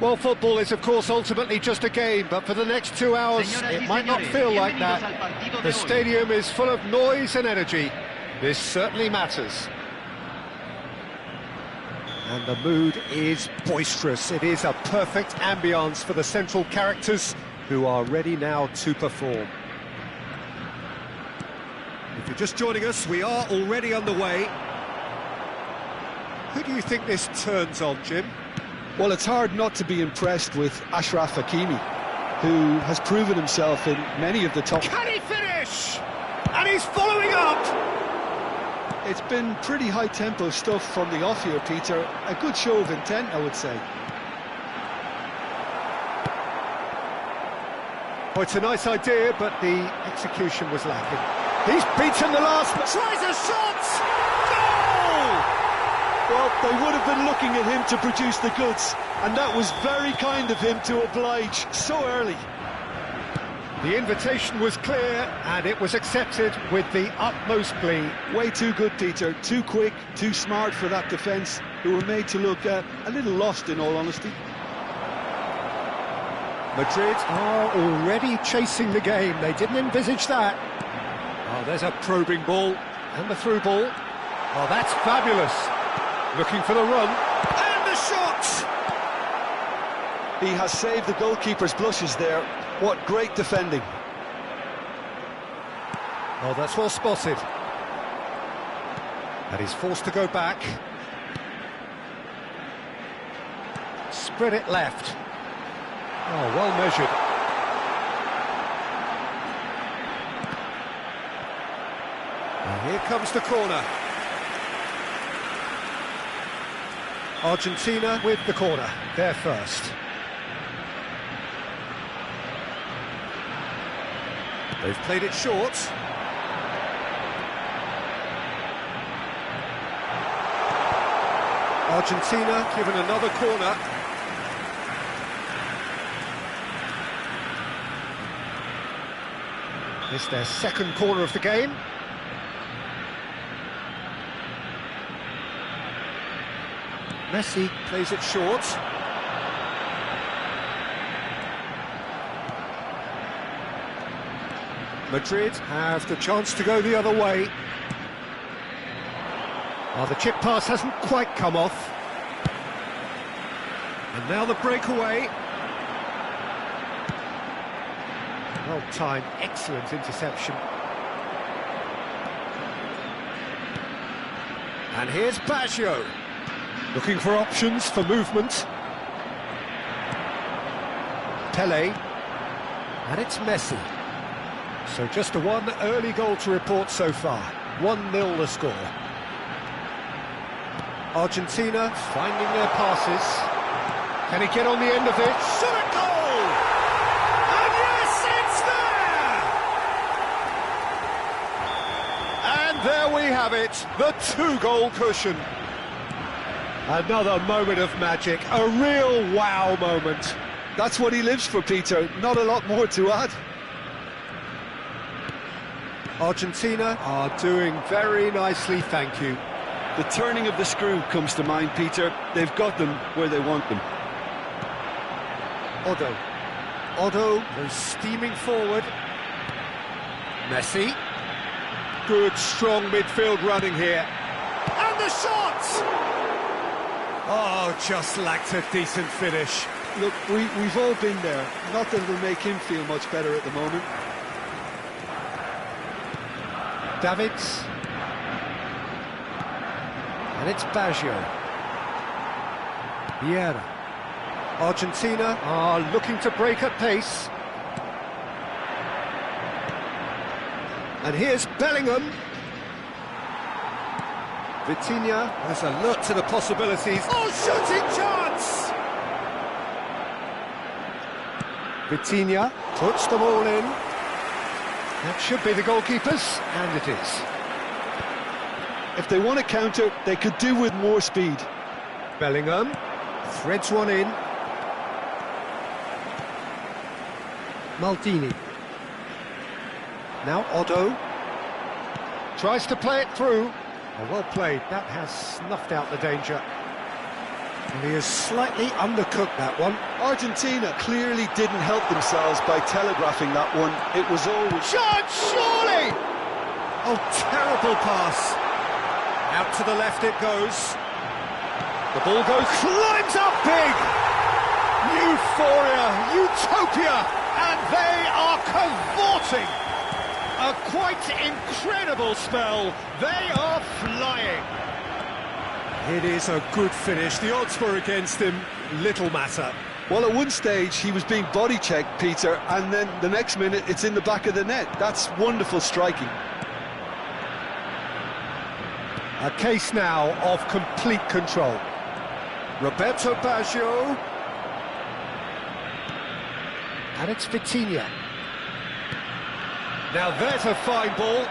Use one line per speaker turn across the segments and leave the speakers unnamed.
Well, football is, of course, ultimately just a game, but for the next 2 hours, it might not feel like that. The stadium is full of noise and energy. This certainly matters. And the mood is boisterous. It is a perfect ambience for the central characters, who are ready now to perform. If you're just joining us, we are already underway. Who do you think this turns on, Jim?
Well, it's hard not to be impressed with Achraf Hakimi, who has proven himself in many of the top...
Can he finish? And he's following up!
It's been pretty high-tempo stuff from the off here, Peter. A good show of intent, I would say.
Oh, it's a nice idea, but the execution was lacking. He's beaten the last... Tries a shot! Goal!
Well, they would have been looking at him to produce the goods, and that was very kind of him to oblige so early.
The invitation was clear, and it was accepted with the utmost glee.
Way too good, Peter. Too quick, too smart for that defence, who were made to look a little lost, in all honesty.
Madrid are already chasing the game. They didn't envisage that. Oh, there's a probing ball, and the through ball. Oh, that's fabulous. Looking for the run, and the shot!
He has saved the goalkeeper's blushes there. What great defending.
Oh, that's well spotted. And he's forced to go back. Spread it left. Oh, well measured. And here comes the corner. Argentina with the corner, they're first. They've played it short. Argentina given another corner. It's their second corner of the game. Messi plays it short. Madrid have the chance to go the other way. Oh, the chip pass hasn't quite come off. And now the breakaway. Well timed, excellent interception. And here's Baggio. Looking for options for movement. Pele. And it's Messi. So just a one early goal to report so far. 1-0 the score. Argentina finding their passes. Can he get on the end of it? Shot at goal! And yes, it's there! And there we have it, the 2-goal cushion. Another moment of magic, a real wow moment.
That's what he lives for, Peter. Not a lot more to add.
Argentina are doing very nicely, thank you.
The turning of the screw comes to mind, Peter. They've got them where they want them.
Otto goes steaming forward. Messi. Good, strong midfield running here. And the shot! Oh, just lacked a decent finish.
Look, we've all been there. Not that it'll make him feel much better at the moment.
Davids. And it's Baggio. Vieira. Argentina are looking to break at pace. And here's Bellingham. Vitinha has alert to the possibilities. Oh, shooting chance! Vitinha puts them all in. That should be the goalkeepers, and it is.
If they want to counter, they could do with more speed.
Bellingham threads one in. Maldini. Now Otto tries to play it through. Oh, well played. That has snuffed out the danger. He has slightly undercooked that one.
Argentina clearly didn't help themselves by telegraphing that one. It was always...
Shot, surely! Oh, terrible pass. Out to the left it goes. The ball climbs up big! Euphoria, utopia, and they are cavorting. A quite incredible spell. They are flying. It is a good finish. The odds were against him. Little matter.
Well, at one stage he was being body checked, Peter, and then the next minute it's in the back of the net. That's wonderful striking.
A case now of complete control. Roberto Baggio. And it's Vitinha. Now there's a fine ball.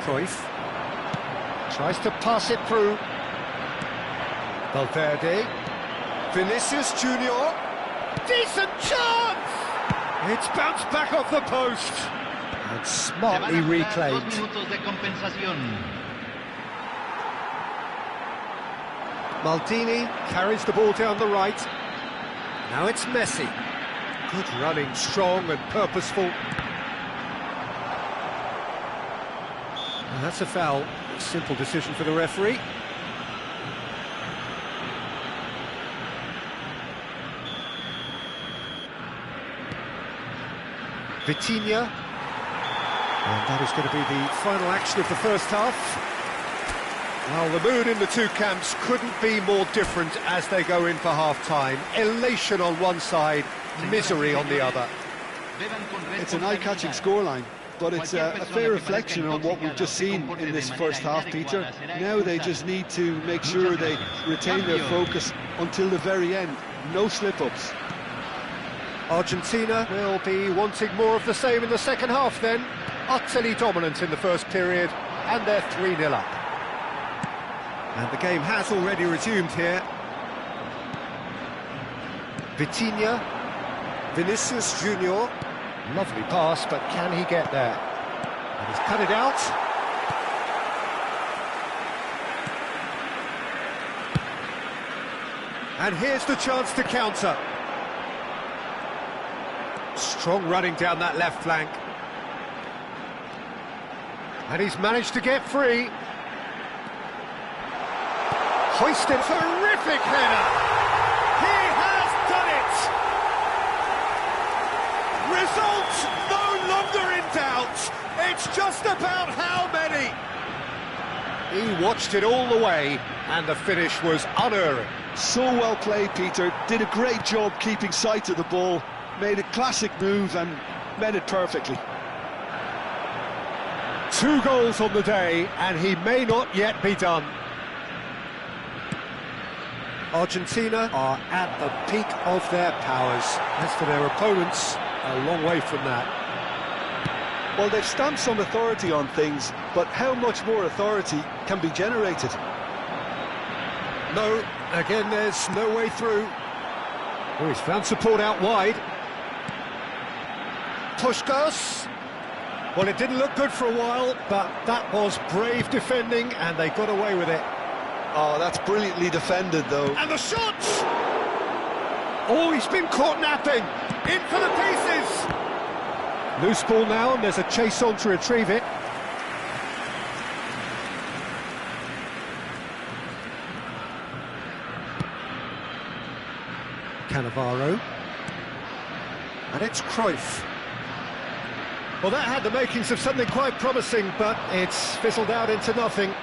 Cruyff tries to pass it through. Valverde. Vinicius Junior. Decent chance! It's bounced back off the post. And smartly reclaimed. Maldini carries the ball down the right. Now it's Messi. Good running, strong and purposeful. And that's a foul. Simple decision for the referee. Vitinha. And that is going to be the final action of the first half. Well, the mood in the two camps couldn't be more different as they go in for half-time. Elation on one side, misery on the other.
It's an eye-catching scoreline, but it's a fair reflection on what we've just seen in this first half, Peter. Now they just need to make sure they retain their focus until the very end. No slip-ups.
Argentina will be wanting more of the same in the second half then. Utterly dominant in the first period, and they're 3-0 up. And the game has already resumed here. Vitinha, Vinicius Junior. Lovely pass, but can he get there? And he's cut it out. And here's the chance to counter. Strong running down that left flank. And he's managed to get free. Hoisted, terrific header! He has done it! Result no longer in doubt. It's just about how many. He watched it all the way, and the finish was unerring.
So well played, Peter. Did a great job keeping sight of the ball. Made a classic move and met it perfectly.
2 goals on the day, and he may not yet be done. Argentina are at the peak of their powers. As for their opponents, a long way from that.
Well, they've stamped some authority on things, but how much more authority can be generated?
No, again, there's no way through. Oh, he's found support out wide. Puskás. Well, it didn't look good for a while, but that was brave defending, and they got away with it.
Oh, that's brilliantly defended, though.
And the shot! Oh, he's been caught napping. In for the pieces. Loose ball now, and there's a chase on to retrieve it. Cannavaro. And it's Cruyff. Well, that had the makings of something quite promising, but it's fizzled out into nothing.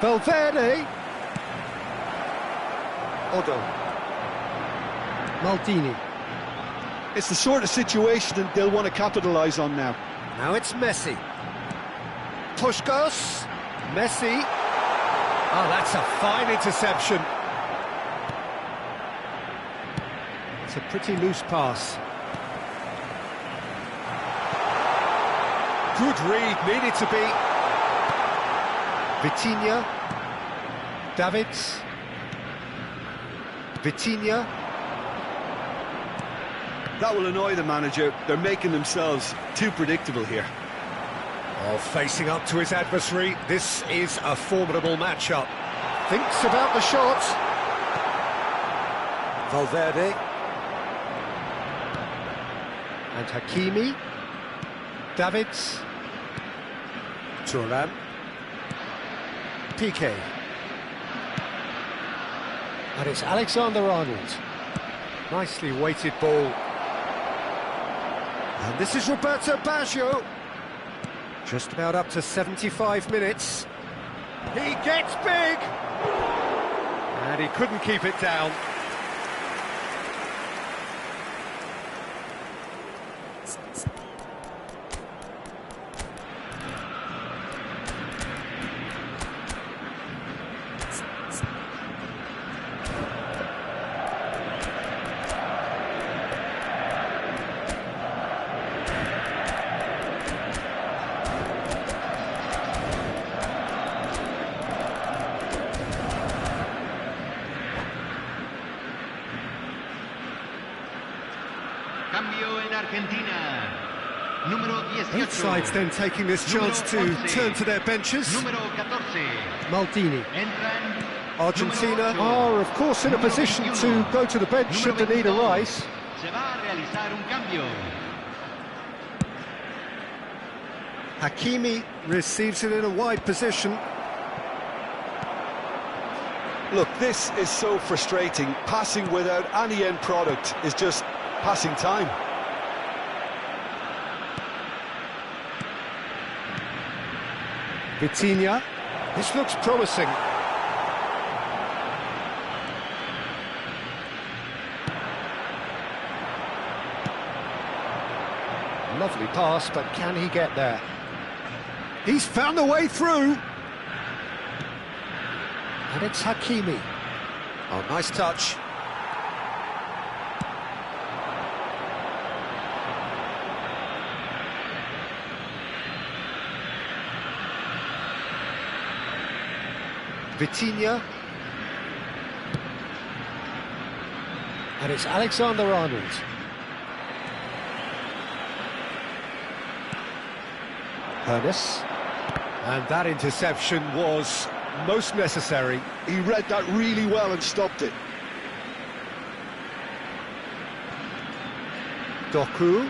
Valverde. Odo. Maldini.
It's the sort of situation that they'll want to capitalise on now.
Now it's Messi. Puskás. Messi. Oh, that's a fine interception. It's a pretty loose pass. Good read, needed to be. Vitinha. Davids. Vitinha.
That will annoy the manager. They're making themselves too predictable here.
Oh, Well, facing up to his adversary, this is a formidable matchup. Thinks about the shot. Valverde. And Hakimi. Davids. Thuram. Piqué. And it's Alexander-Arnold. Nicely weighted ball. And this is Roberto Baggio. Just about up to 75 minutes. He gets big! And he couldn't keep it down.
Cambio en Argentina. Número 18.
Both sides then taking this chance to turn to their benches.
Número 14.
Maldini.
Entran.
Argentina
Número
are, of course, in a position to go to the bench should the need arise.
Se va a realizar un cambio.
Hakimi receives it in a wide position.
Look, this is so frustrating. Passing without any end product is just passing time.
Vitinha. This looks promising. Lovely pass, but can he get there? He's found a way through. And it's Hakimi. Oh, nice touch. Vitinha. And it's Alexander-Arnold. Ernest. And that interception was most necessary.
He read that really well and stopped it.
Doku.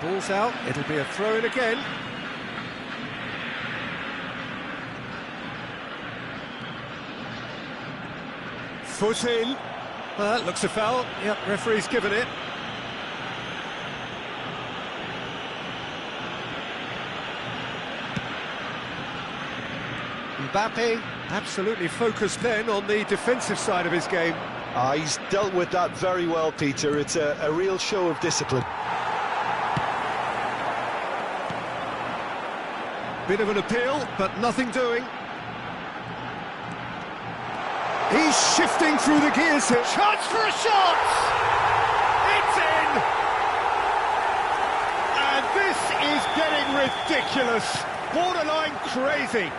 Ball's out, it'll be a throw-in again. Foot in. Looks a foul. Yep, referee's given it. Mbappe, absolutely focused then on the defensive side of his game.
He's dealt with that very well, Peter. It's a real show of discipline.
Bit of an appeal, but nothing doing. He's shifting through the gears here. Chance for a shot! It's in! And this is getting ridiculous. Borderline crazy.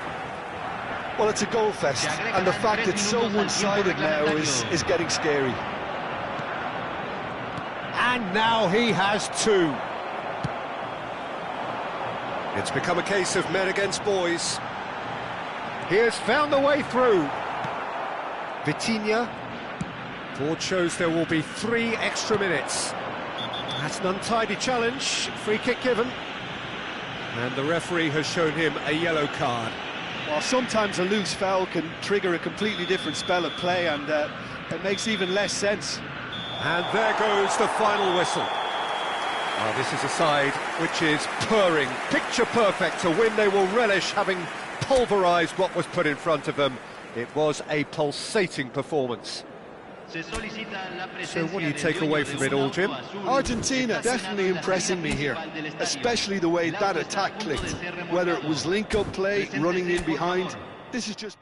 Well, it's a goal fest, and the fact it's so one-sided now is getting scary.
And now he has two. It's become a case of men against boys. He has found a way through. Vitinha. Board shows there will be 3 extra minutes. That's an untidy challenge. Free kick given. And the referee has shown him a yellow card.
Well, sometimes a loose foul can trigger a completely different spell of play, and it makes even less sense.
And there goes the final whistle. Well, this is a side which is purring, picture perfect. To win, they will relish having pulverised what was put in front of them. It was a pulsating performance. So what do you take away from it all, Jim?
Argentina definitely impressing me here, especially the way that attack clicked. Whether it was link-up play, running in behind, this is just...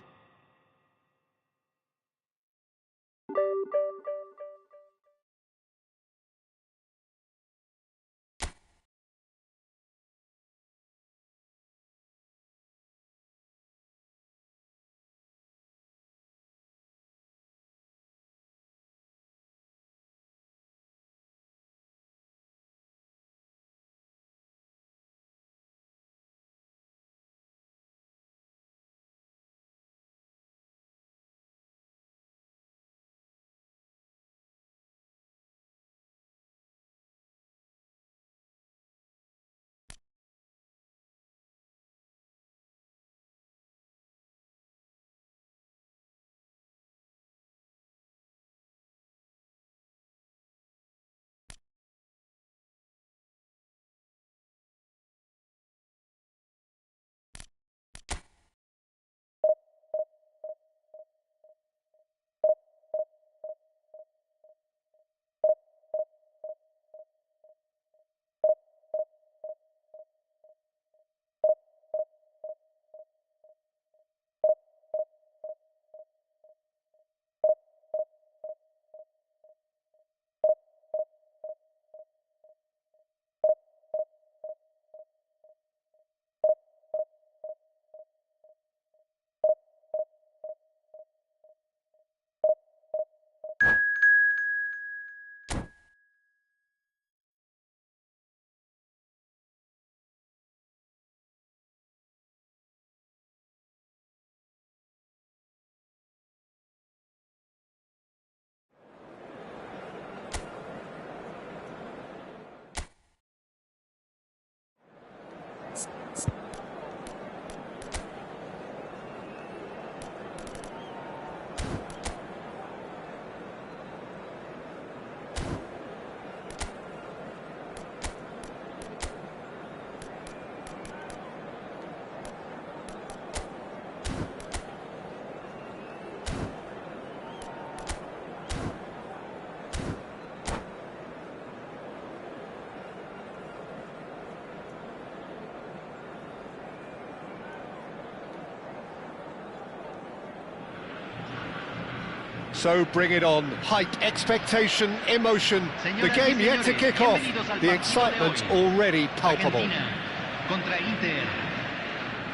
So bring it on. Hype, expectation, emotion. The game yet to kick off. The excitement already palpable.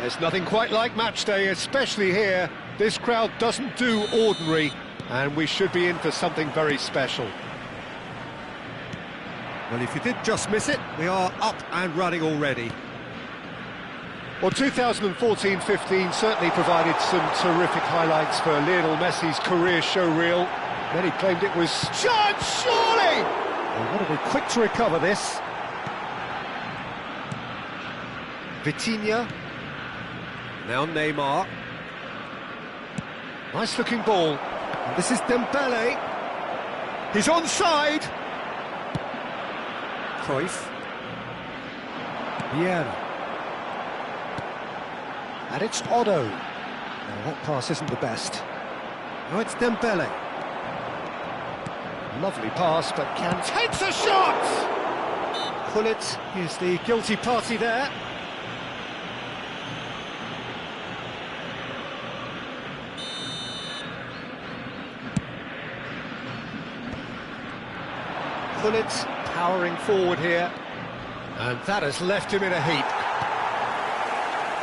There's nothing quite like match day, especially here. This crowd doesn't do ordinary, and we should be in for something very special.
Well, if you did just miss it, we are up and running already.
Well, 2014-15 certainly provided some terrific highlights for Lionel Messi's career showreel. Many claimed it was chance, surely!
Well, what are we quick to recover this? Vitinha. Now Neymar.
Nice looking ball.
And this is Dembele. He's onside. Cruyff. Vieira.
And it's Otto. Now, that pass isn't the best.
Now it's Dembele.
Lovely pass, but can takes a shot!
Gullit is the guilty party there.
Gullit powering forward here, and that has left him in a heap.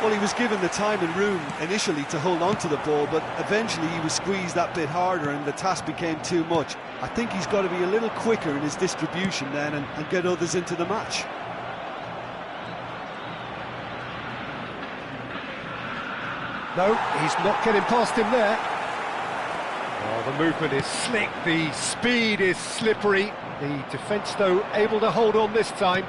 Well, he was given the time and room initially to hold on to the ball, but eventually he was squeezed that bit harder and the task became too much. I think he's got to be a little quicker in his distribution then and get others into the match.
No, he's not getting past him there. Oh, the movement is slick, the speed is slippery. The defence, though, able to hold on this time.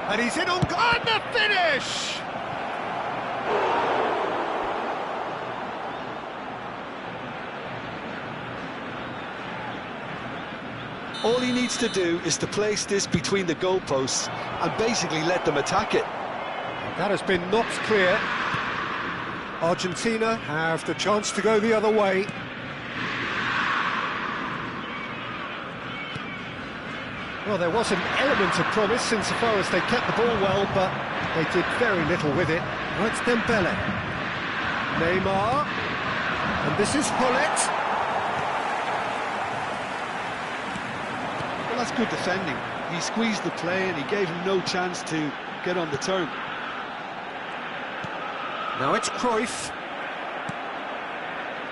And he's in on the finish!
All he needs to do is to place this between the goalposts and basically let them attack it.
That has been knocked clear.
Argentina have the chance to go the other way.
Well, there was an element of promise insofar as they kept the ball well, but they did very little with it.
Now it's Dembele. Neymar. And this is Gullit.
Well, that's good defending. He squeezed the play and he gave him no chance to get on the turn.
Now it's Cruyff.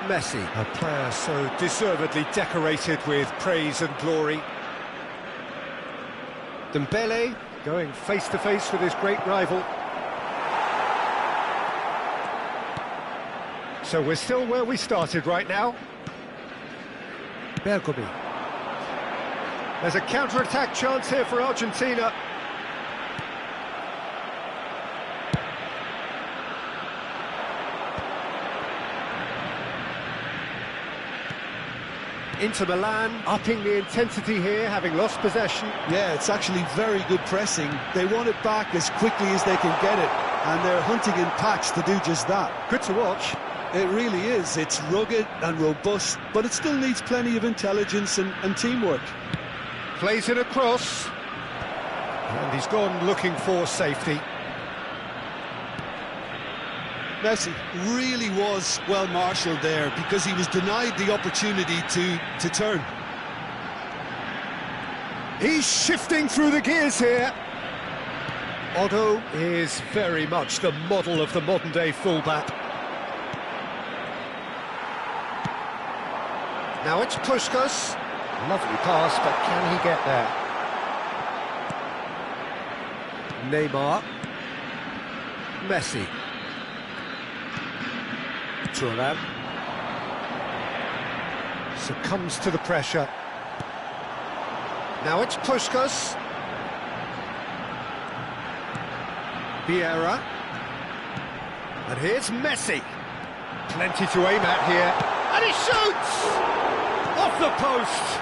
Messi, a player so deservedly decorated with praise and glory.
Dembele going face-to-face with his great rival. So we're still where we started right now.
Bergomi.
There's a counter-attack chance here for Argentina. Inter Milan upping the intensity here, having lost possession.
Yeah, it's actually very good pressing. They want it back as quickly as they can get it, and they're hunting in packs to do just that.
Good to watch.
It really is. It's rugged and robust, but it still needs plenty of intelligence and teamwork.
Plays it across. And he's gone looking for safety.
Messi really was well marshalled there because he was denied the opportunity to turn.
He's shifting through the gears here. Otto is very much the model of the modern-day fullback. Now it's Puskas. Lovely pass, but can he get there?
Neymar. Messi. Thuram.
Succumbs to the pressure. Now it's Puskas.
Vieira.
And here's Messi. Plenty to aim at here. And he shoots! Off the post!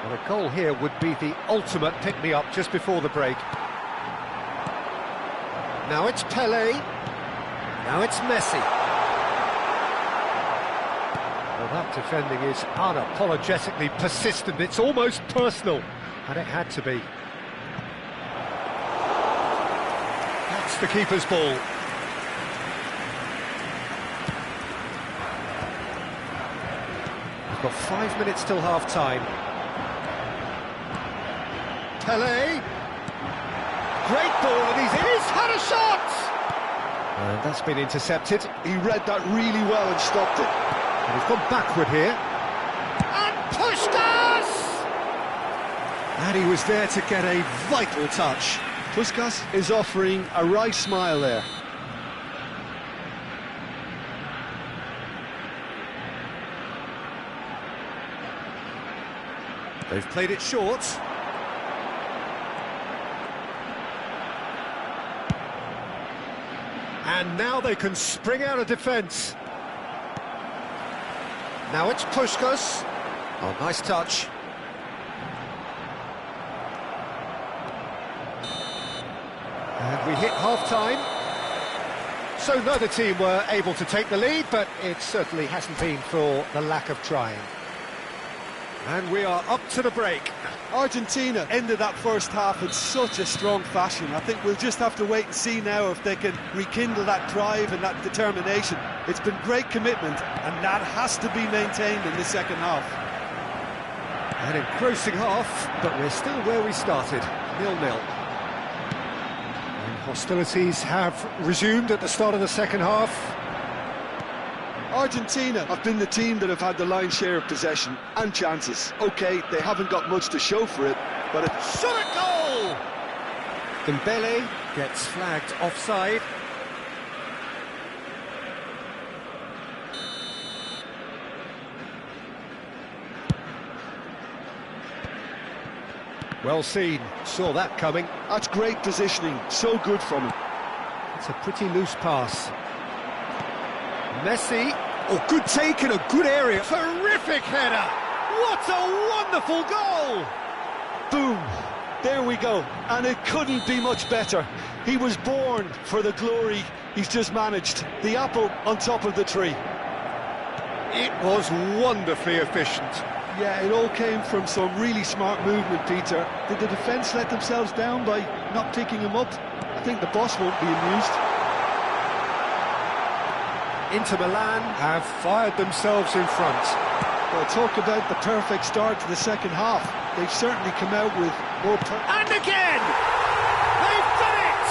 Well, a goal here would be the ultimate pick-me-up just before the break. Now it's Pelé. Now it's Messi. Well, that defending is unapologetically persistent. It's almost personal, and it had to be. That's the keeper's ball. 5 minutes till half-time. Pele. Great ball, and he's had a shot! And that's been intercepted.
He read that really well and stopped it.
And he's gone backward here. And Puskas! And he was there to get a vital touch.
Puskas is offering a wry smile there.
They've played it short. And now they can spring out of defence. Now it's Puskas. Oh, nice touch. And we hit half-time. So neither team were able to take the lead, but it certainly hasn't been for the lack of trying. And we are up to the break.
Argentina ended that first half in such a strong fashion. I think we'll just have to wait and see now if they can rekindle that drive and that determination. It's been great commitment, and that has to be maintained in the second half.
An engrossing half, but we're still where we started, 0-0. And hostilities have resumed at the start of the second half.
Argentina have been the team that have had the lion's share of possession and chances. OK, they haven't got much to show for it, but it's...
Shot at goal! Dembele gets flagged offside. Well seen, saw that coming.
That's great positioning, so good from him.
It's a pretty loose pass. Messi, oh, good take in a good area. Terrific header! What a wonderful goal!
Boom! There we go, and it couldn't be much better. He was born for the glory he's just managed. The apple on top of the tree.
It was wonderfully efficient.
Yeah, it all came from some really smart movement, Peter. Did the defence let themselves down by not picking him up? I think the boss won't be amused.
Inter Milan have fired themselves in front.
Well, talk about the perfect start to the second half. They've certainly come out with more...
And again! They've done it!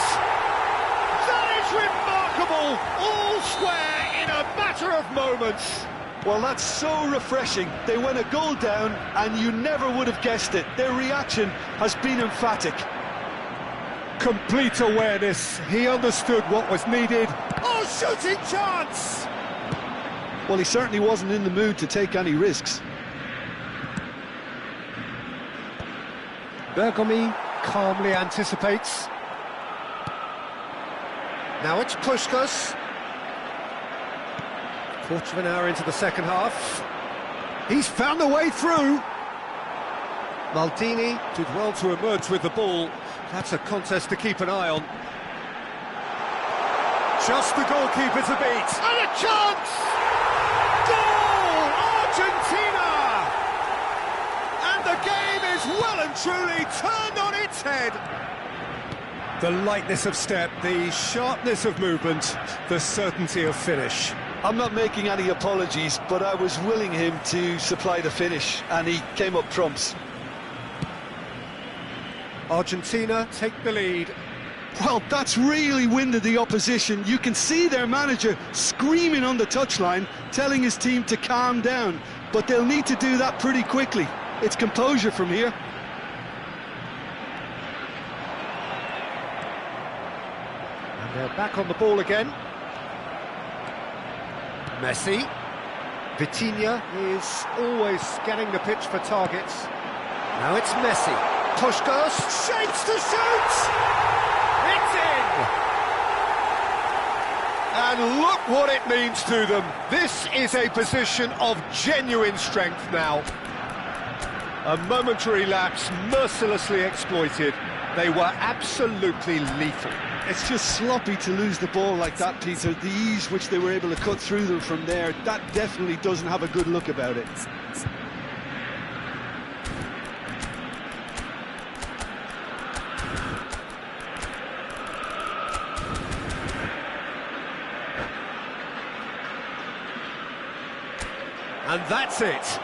That is remarkable! All square in a matter of moments.
Well, that's so refreshing. They went a goal down, and you never would have guessed it. Their reaction has been emphatic.
Complete awareness. He understood what was needed. Oh, shooting chance!
Well, he certainly wasn't in the mood to take any risks.
Bergomi calmly anticipates. Now it's Puskas. Quarter of an hour into the second half. He's found a way through. Maldini did well to emerge with the ball. That's a contest to keep an eye on. Just the goalkeeper to beat. And a chance! Goal! Argentina! And the game is well and truly turned on its head. The lightness of step, the sharpness of movement, the certainty of finish.
I'm not making any apologies, but I was willing him to supply the finish, and he came up trumps.
Argentina take the lead.
Well, that's really winded the opposition. You can see their manager screaming on the touchline, telling his team to calm down, but they'll need to do that pretty quickly. It's composure from here.
And they're back on the ball again. Messi. Vitinha is always scanning the pitch for targets. Now it's Messi. Puskas shapes to shoot! It's in! And look what it means to them. This is a position of genuine strength now. A momentary lapse mercilessly exploited. They were absolutely lethal.
It's just sloppy to lose the ball like that, Peter. The ease which they were able to cut through them from there, that definitely doesn't have a good look about it.
And that's it.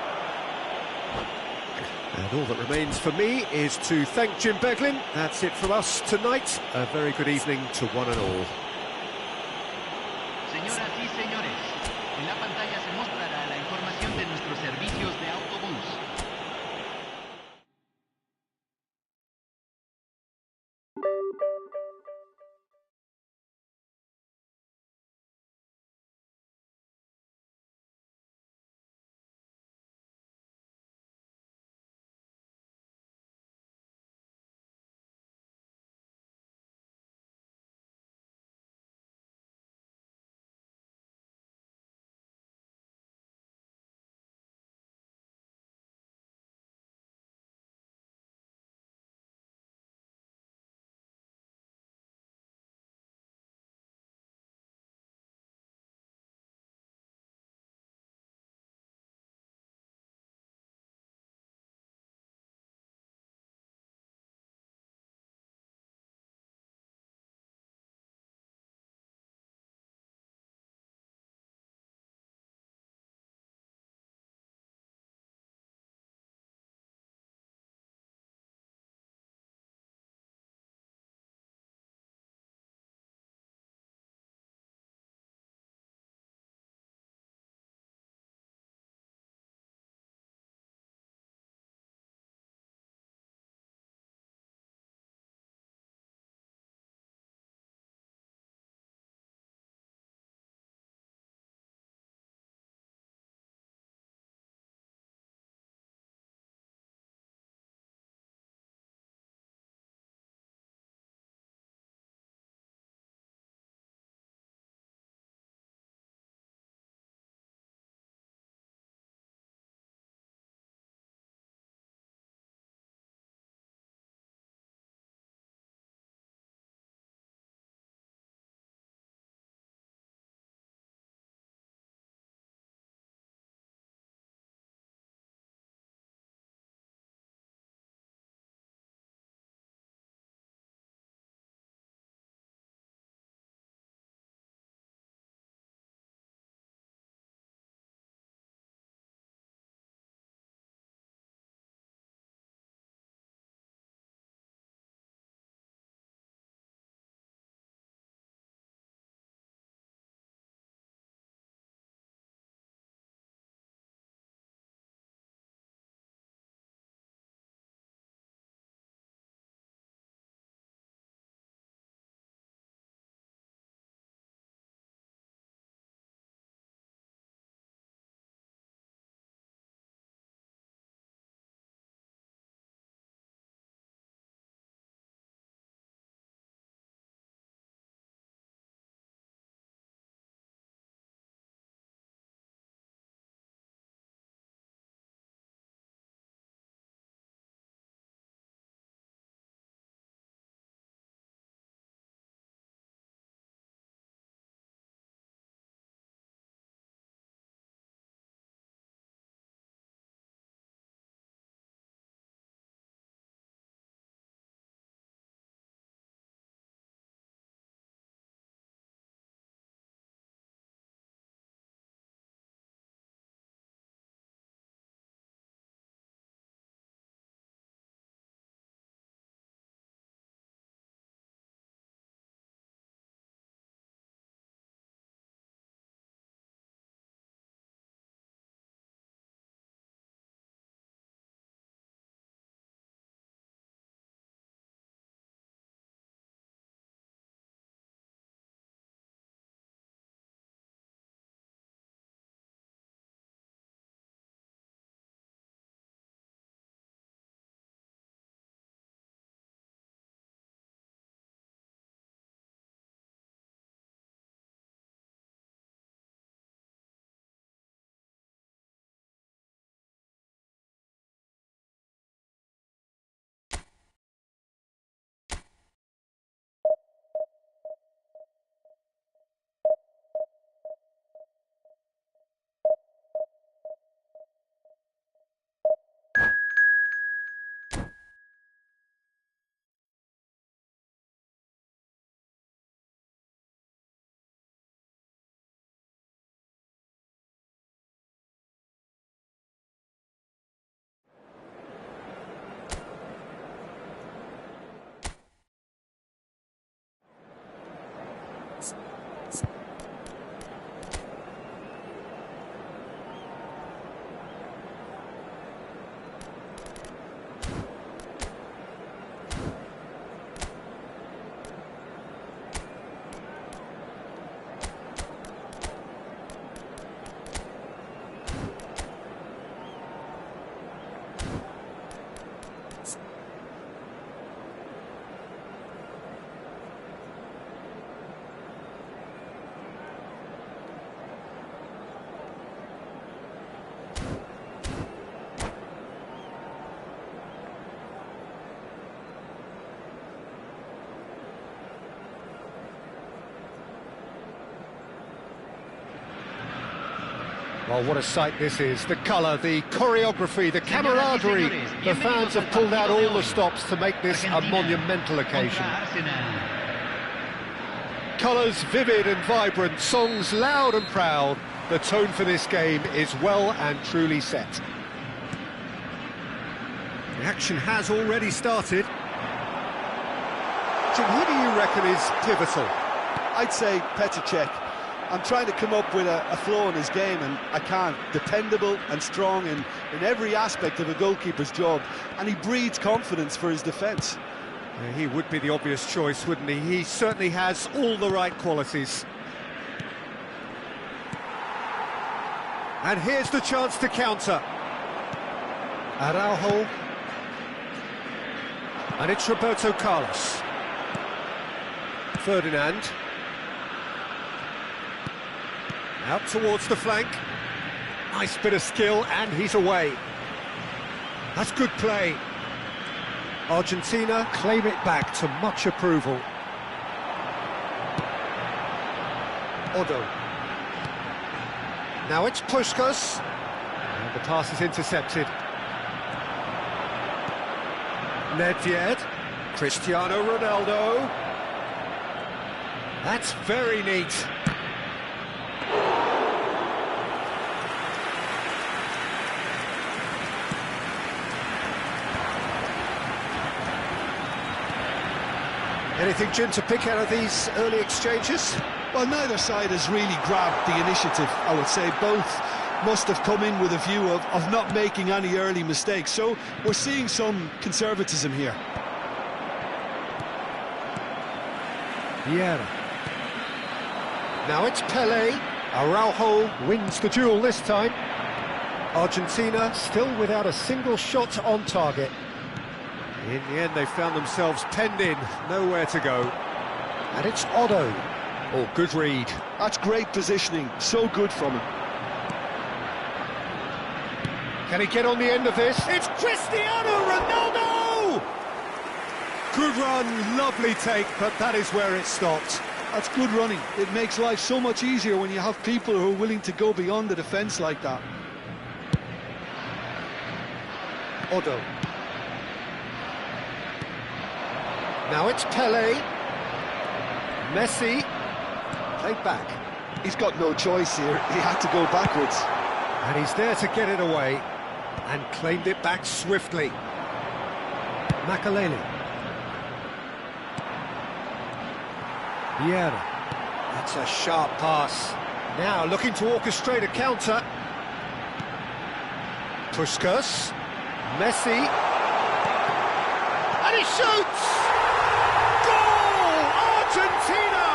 And all that remains for me is to thank Jim Beglin. That's it from us tonight. A very good evening to one and all.
Señoras y señores, en la pantalla se mostrará la información de nuestros servicios de autobús.
Well, what a sight this is. The colour, the choreography, the camaraderie. The fans have pulled out all the stops to make this a monumental occasion. Colours vivid and vibrant, songs loud and proud. The tone for this game is well and truly set. The action has already started. Jim, who do you reckon is pivotal?
I'd say Petr Cech. I'm trying to come up with a flaw in his game, and I can't. Dependable and strong in every aspect of a goalkeeper's job, and he breeds confidence for his defence.
Yeah, he would be the obvious choice, wouldn't he? He certainly has all the right qualities. And here's the chance to counter. Araujo. And it's Roberto Carlos. Ferdinand. Out towards the flank. Nice bit of skill, and he's away. That's good play. Argentina claim it back to much approval. Odo. Now it's Puskas. And the pass is intercepted. Nedved. Cristiano Ronaldo. That's very neat. Anything, Jim, to pick out of these early exchanges?
Well, neither side has really grabbed the initiative, I would say. Both must have come in with a view of not making any early mistakes. So we're seeing some conservatism here.
Vieira. Now it's Pelé. Araujo wins the duel this time. Argentina still without a single shot on target. In the end, they found themselves penned in, nowhere to go. And it's Odo. Oh, good read.
That's great positioning, so good from him.
Can he get on the end of this? It's Cristiano Ronaldo! Good run, lovely take, but that is where it stopped.
That's good running. It makes life so much easier when you have people who are willing to go beyond the defence like that.
Odo. Now it's Pelé. Messi. Played back.
He's got no choice here. He had to go backwards.
And he's there to get it away. And claimed it back swiftly. Makaleli. Vieira. That's a sharp pass. Now looking to orchestrate a counter. Puskas. Messi. And he shoots! Argentina!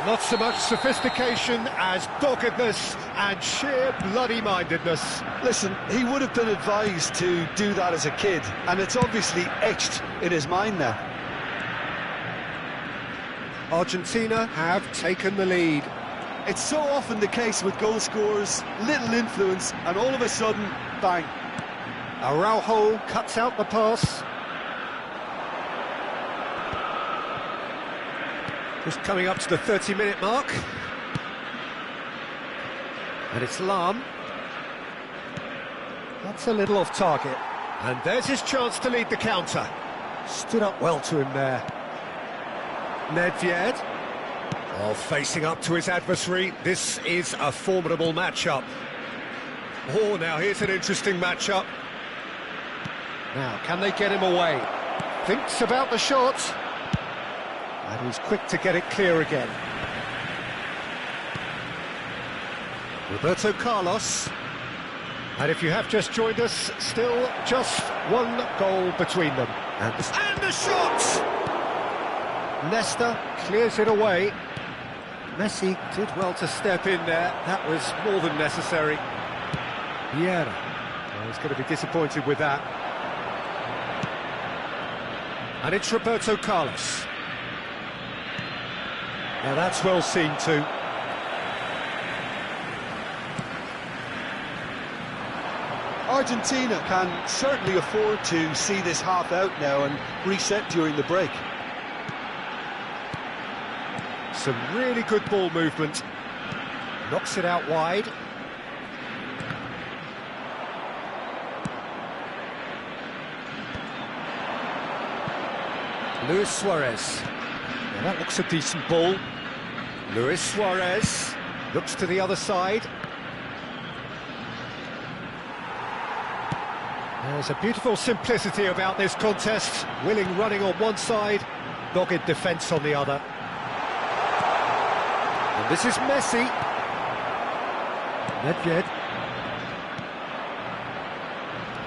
Not so much sophistication as doggedness and sheer bloody-mindedness.
Listen, he would have been advised to do that as a kid, and it's obviously etched in his mind now.
Argentina have taken the lead.
It's so often the case with goal scorers, little influence, and all of a sudden, bang.
Araujo cuts out the pass. Just coming up to the 30-minute mark. And it's Lam. That's a little off target. And there's his chance to lead the counter. Stood up well to him there. Nedved. Oh, facing up to his adversary. This is a formidable matchup. Oh, now here's an interesting matchup. Now, can they get him away? Thinks about the shot. And he's quick to get it clear again. Roberto Carlos. And if you have just joined us, still just one goal between them. And the shot! Nesta clears it away. Messi did well to step in there. That was more than necessary. Vieira. Well, he's going to be disappointed with that. And it's Roberto Carlos. Now that's well seen too.
Argentina can certainly afford to see this half out now and reset during the break.
Some really good ball movement. Knocks it out wide. Luis Suarez. Now that looks a decent ball. Luis Suarez looks to the other side. There's a beautiful simplicity about this contest. Willing running on one side, dogged defence on the other. And this is Messi. Nedved.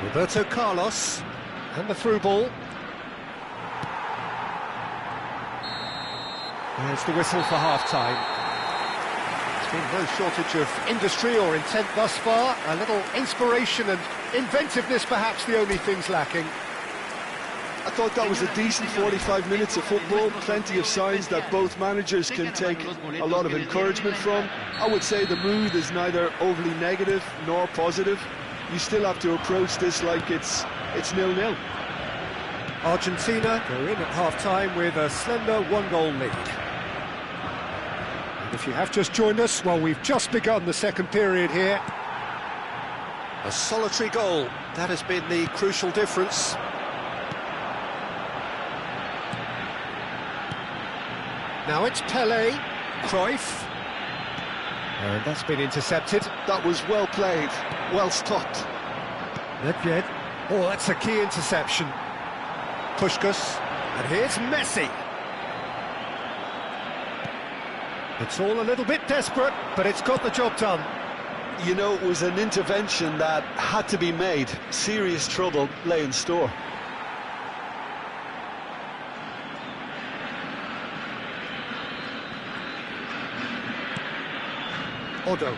Roberto Carlos. And the through ball. There's the whistle for half-time. There's been no shortage of industry or intent thus far. A little inspiration and inventiveness, perhaps the only things lacking.
I thought that was a decent 45 minutes of football. Plenty of signs that both managers can take a lot of encouragement from. I would say the mood is neither overly negative nor positive. You still have to approach this like it's 0-0.
Argentina go in at half-time with a slender one-goal lead. And if you have just joined us, well, we've just begun the second period here. A solitary goal, that has been the crucial difference. Now it's Pelé, Cruyff, and that's been intercepted.
That was well played, well stopped.
Nedved. Oh, that's a key interception. Puskas, and here's Messi. It's all a little bit desperate, but it's got the job done.
You know, it was an intervention that had to be made. Serious trouble lay in store.
Odo.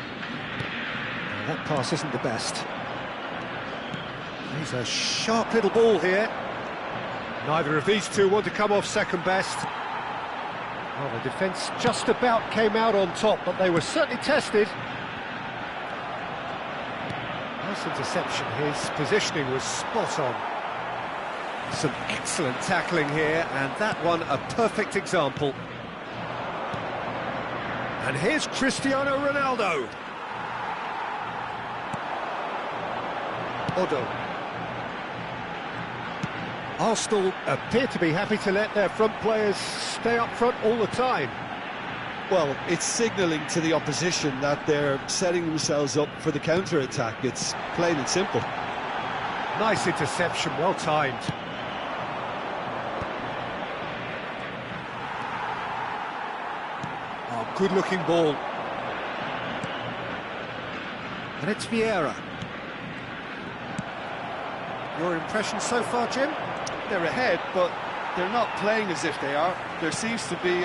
That pass isn't the best. He's a sharp little ball here. Neither of these two want to come off second best. Well, the defence just about came out on top, but they were certainly tested. Nice interception. His positioning was spot on. Some excellent tackling here, and that one a perfect example. And here's Cristiano Ronaldo. Odo. Arsenal appear to be happy to let their front players stay up front all the time.
Well, it's signalling to the opposition that they're setting themselves up for the counter-attack. It's plain and simple.
Nice interception, well timed. Oh, good-looking ball. And it's Vieira. Your impression so far, Jim?
They're ahead, but they're not playing as if they are. There seems to be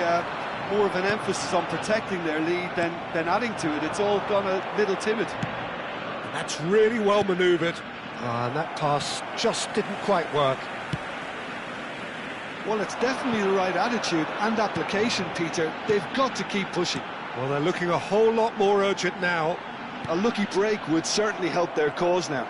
more of an emphasis on protecting their lead than adding to it. It's all gone a little timid.
That's really well manoeuvred. And that pass just didn't quite work.
Well, it's definitely the right attitude and application, Peter. They've got to keep pushing.
Well, they're looking a whole lot more urgent now.
A lucky break would certainly help their cause now.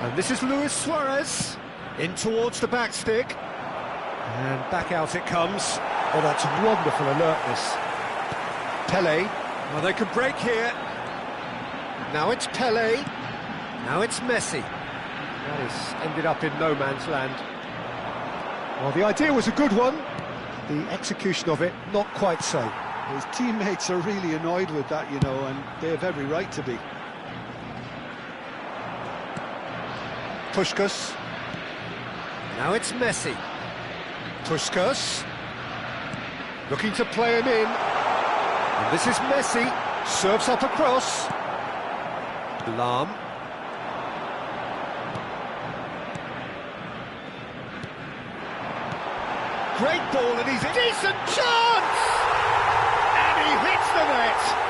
And this is Luis Suarez, in towards the back stick. And back out it comes. Oh, that's wonderful alertness. Pelé, well, they can break here. Now it's Pelé, now it's Messi. That has ended up in no man's land. Well, the idea was a good one. The execution of it, not quite so.
His teammates are really annoyed with that, you know, and they have every right to be.
Puskas. Now it's Messi. Puskas. Looking to play him in. And this is Messi. Serves up across. Lam. Great ball, and he's a decent chance! And he hits the net!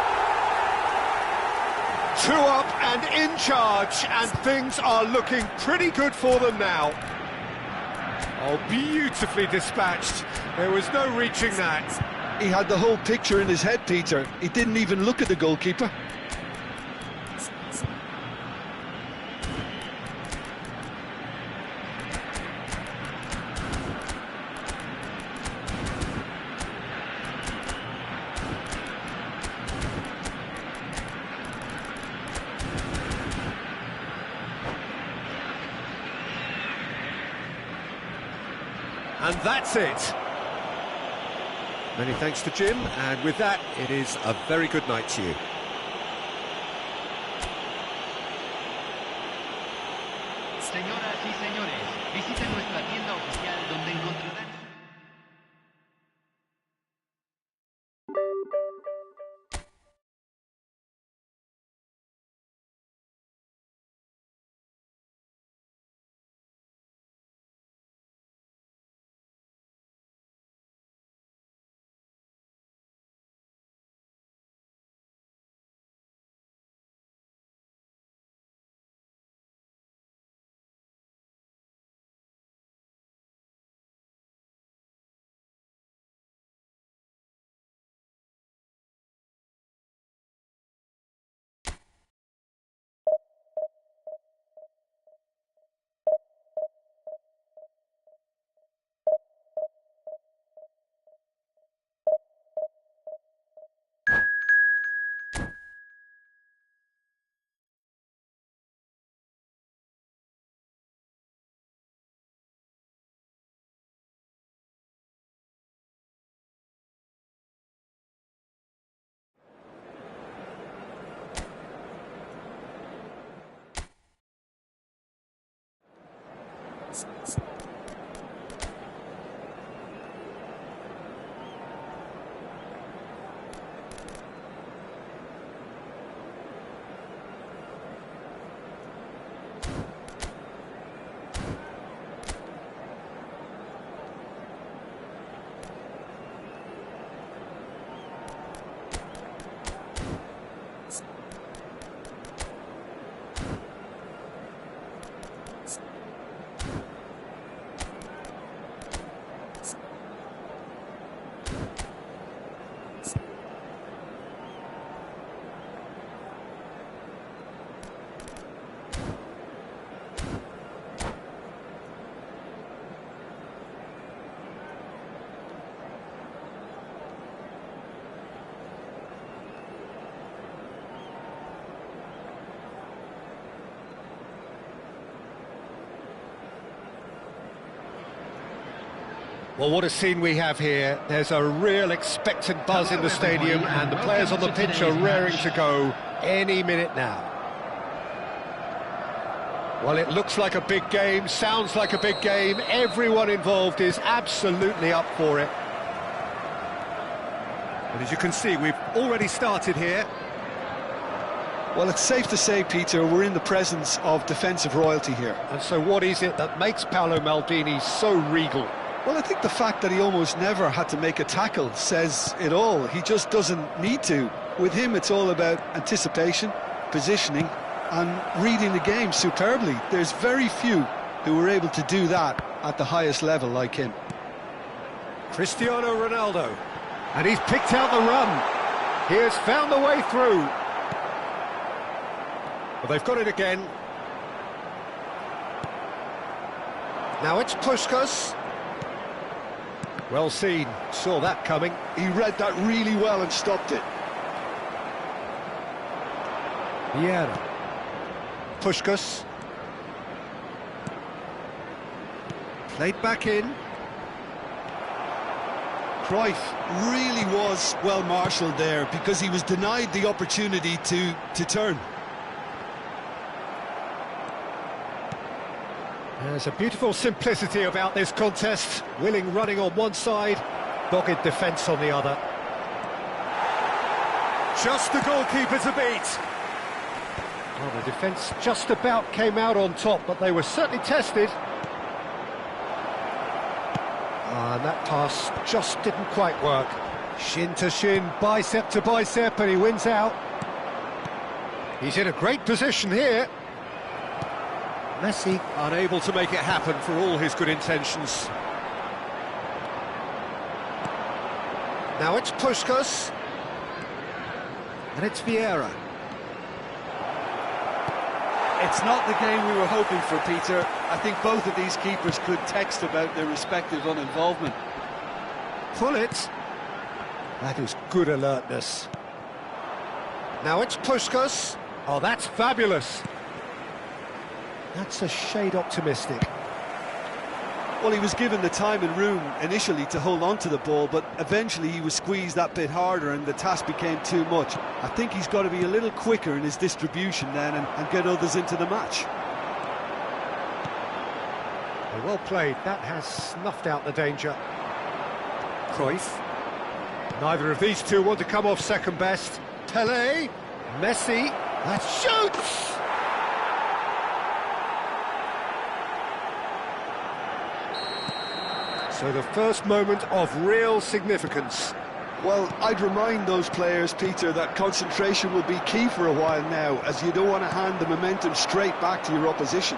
2 up and in charge, and things are looking pretty good for them now. Oh, beautifully dispatched. There was no reaching that.
He had the whole picture in his head, Peter. He didn't even look at the goalkeeper.
And that's it. Many thanks to Jim, and with that, it is a very good night to you.
Señoras y señores, visiten nuestra tienda oficial donde encontrarán...
Well, what a scene we have here. There's a real expectant buzz in the stadium, and the players on the pitch are raring to go any minute now. Well, it looks like a big game, sounds like a big game. Everyone involved is absolutely up for it. But as you can see, we've already started here.
Well, it's safe to say, Peter, we're in the presence of defensive royalty here.
And so what is it that makes Paolo Maldini so regal?
Well, I think the fact that he almost never had to make a tackle says it all. He just doesn't need to. With him, it's all about anticipation, positioning, and reading the game superbly. There's very few who were able to do that at the highest level like him.
Cristiano Ronaldo. And he's picked out the run. He has found the way through. Well, they've got it again. Now it's Puskas. Well seen, saw that coming.
He read that really well and stopped it.
Vieira. Puskas. Played back in.
Cruyff really was well marshalled there because he was denied the opportunity to turn.
There's a beautiful simplicity about this contest. Willing running on one side, dogged defence on the other. Just the goalkeeper to beat. Well, the defence just about came out on top, but they were certainly tested. And that pass just didn't quite work. Shin to shin, bicep to bicep, and he wins out. He's in a great position here. Messi unable to make it happen for all his good intentions. Now it's Puskas. And it's Vieira.
It's not the game we were hoping for, Peter. I think both of these keepers could text about their respective uninvolvement.
Pull it. That is good alertness. Now it's Puskas. Oh, that's fabulous. That's a shade optimistic.
Well, he was given the time and room initially to hold on to the ball, but eventually he was squeezed that bit harder and the task became too much. I think he's got to be a little quicker in his distribution then and get others into the match.
Well played, that has snuffed out the danger. Cruyff. Neither of these two want to come off second best. Pelé, Messi, that shoots! So the first moment of real significance.
Well, I'd remind those players, Peter, that concentration will be key for a while now, as you don't want to hand the momentum straight back to your opposition.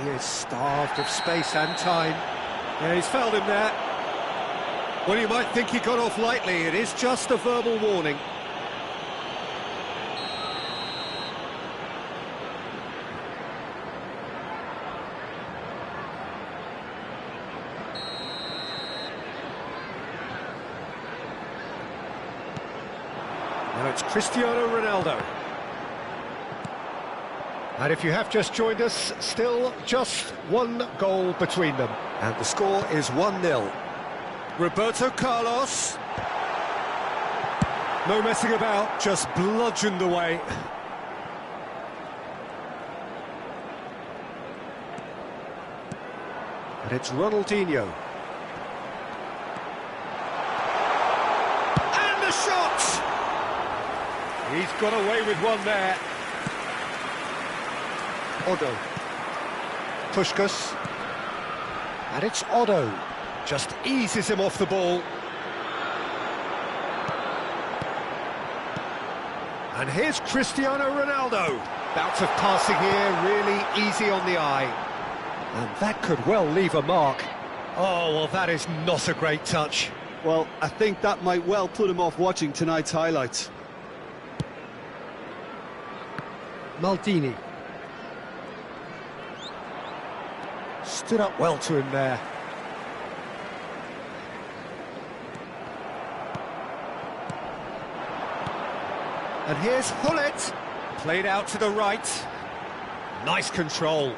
He is starved of space and time. Yeah, he's fouled him there. Well, you might think he got off lightly. It is just a verbal warning. Now it's Cristiano Ronaldo. And if you have just joined us, still just one goal between them. And the score is 1-0. Roberto Carlos. No messing about, just bludgeoned away. And it's Ronaldinho. And the shot! He's got away with one there. Otto. Puskás. And it's Otto. Just eases him off the ball. And here's Cristiano Ronaldo. Bouts of passing here, really easy on the eye. And that could well leave a mark. Oh, well, that is not a great touch.
Well, I think that might well put him off watching tonight's highlights.
Maldini. Stood up well to him there. And here's Hullet. Played out to the right. Nice control.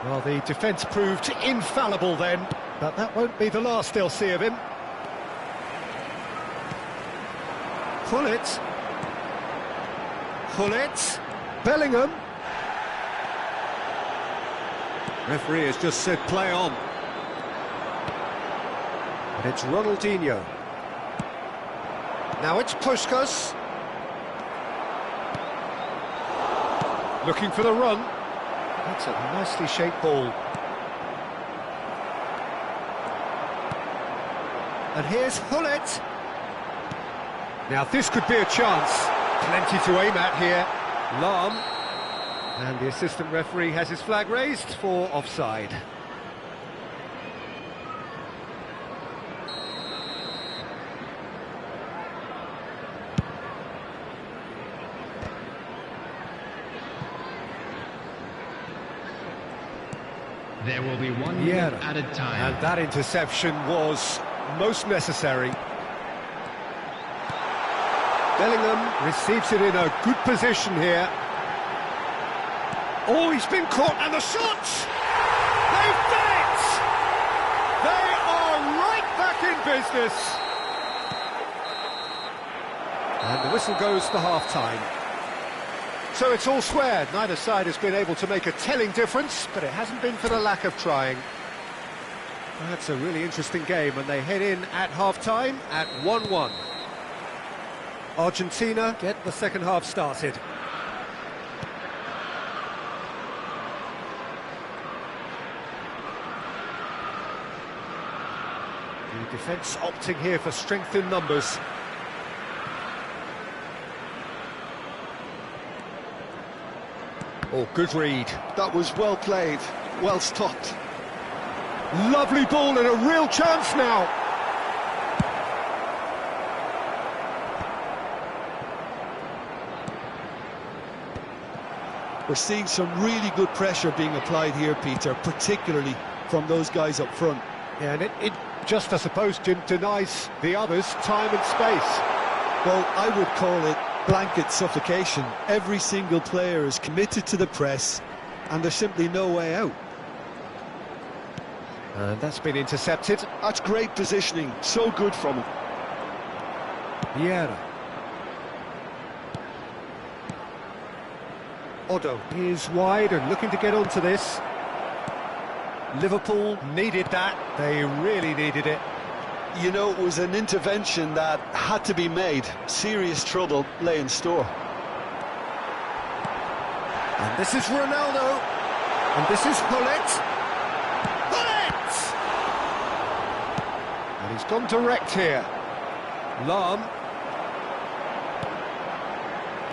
Well, the defence proved infallible then, but that won't be the last they'll see of him. Hullet. Hullet. Bellingham. Referee has just said play on. And it's Ronaldinho. Now it's Puskás. Looking for the run. That's a nicely shaped ball. And here's Hullet. Now this could be a chance. Plenty to aim at here. Lahm. And the assistant referee has his flag raised for offside.
There will be 1 minute added time.
And that interception was most necessary. Bellingham receives it in a good position here. Oh, he's been caught, and the shots! They've done it! They are right back in business. And the whistle goes for half-time. So it's all square. Neither side has been able to make a telling difference, but it hasn't been for the lack of trying. That's a really interesting game, and they head in at half-time at 1-1. Argentina get the second half started. The defence opting here for strength in numbers. Oh, good read.
That was well played, well stopped.
Lovely ball and a real chance now.
We're seeing some really good pressure being applied here, Peter, particularly from those guys up front.
Yeah, and it just, I suppose, denies the others time and space.
Well, I would call it blanket suffocation. Every single player is committed to the press, and there's simply no way out.
And that's been intercepted.
That's great positioning, so good from him.
Vieira. Odo is wide and looking to get onto this. Liverpool needed that. They really needed it.
You know, it was an intervention that had to be made. Serious trouble lay in store.
And this is Ronaldo. And this is Hullet. Hullet! And he's gone direct here. Lam.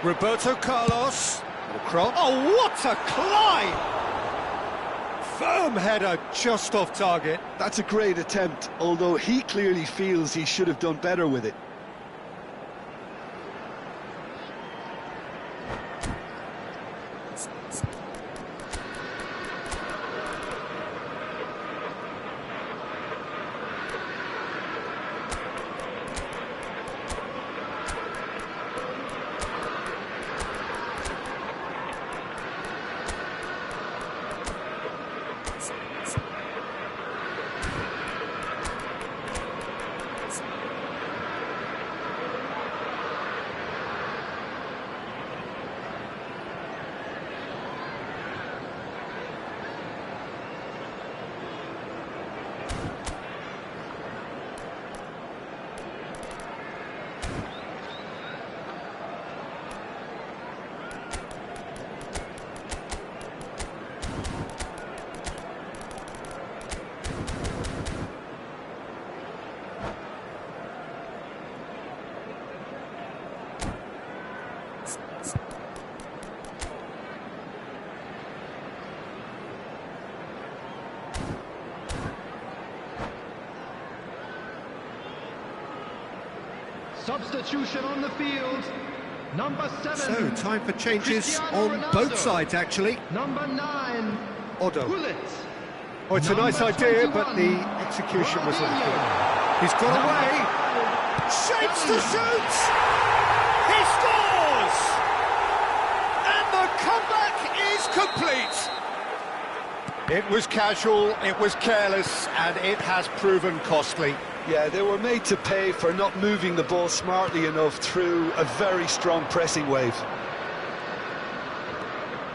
Roberto Carlos. Oh, what a climb! Firm header just off target.
That's a great attempt, although he clearly feels he should have done better with it.
Substitution on the field. Number 7.
So, time for changes on both sides, actually.
Number 9.
Odo.
Hullet.
Oh, it's a nice idea, but the execution was unclear. He's got away. Shapes to shoot. He scores. And the comeback is complete. It was casual, it was careless, and it has proven costly.
Yeah, they were made to pay for not moving the ball smartly enough through a very strong pressing wave.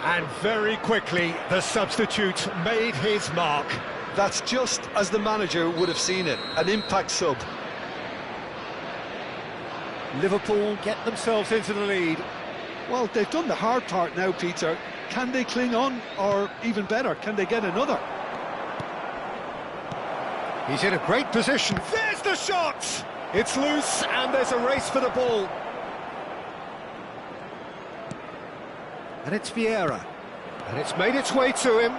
And very quickly, the substitute made his mark.
That's just as the manager would have seen it, an impact sub.
Liverpool get themselves into the lead.
Well, they've done the hard part now, Peter. Can they cling on, or even better, can they get another?
He's in a great position. There's the shot! It's loose, and there's a race for the ball. And it's Vieira. And it's made its way to him.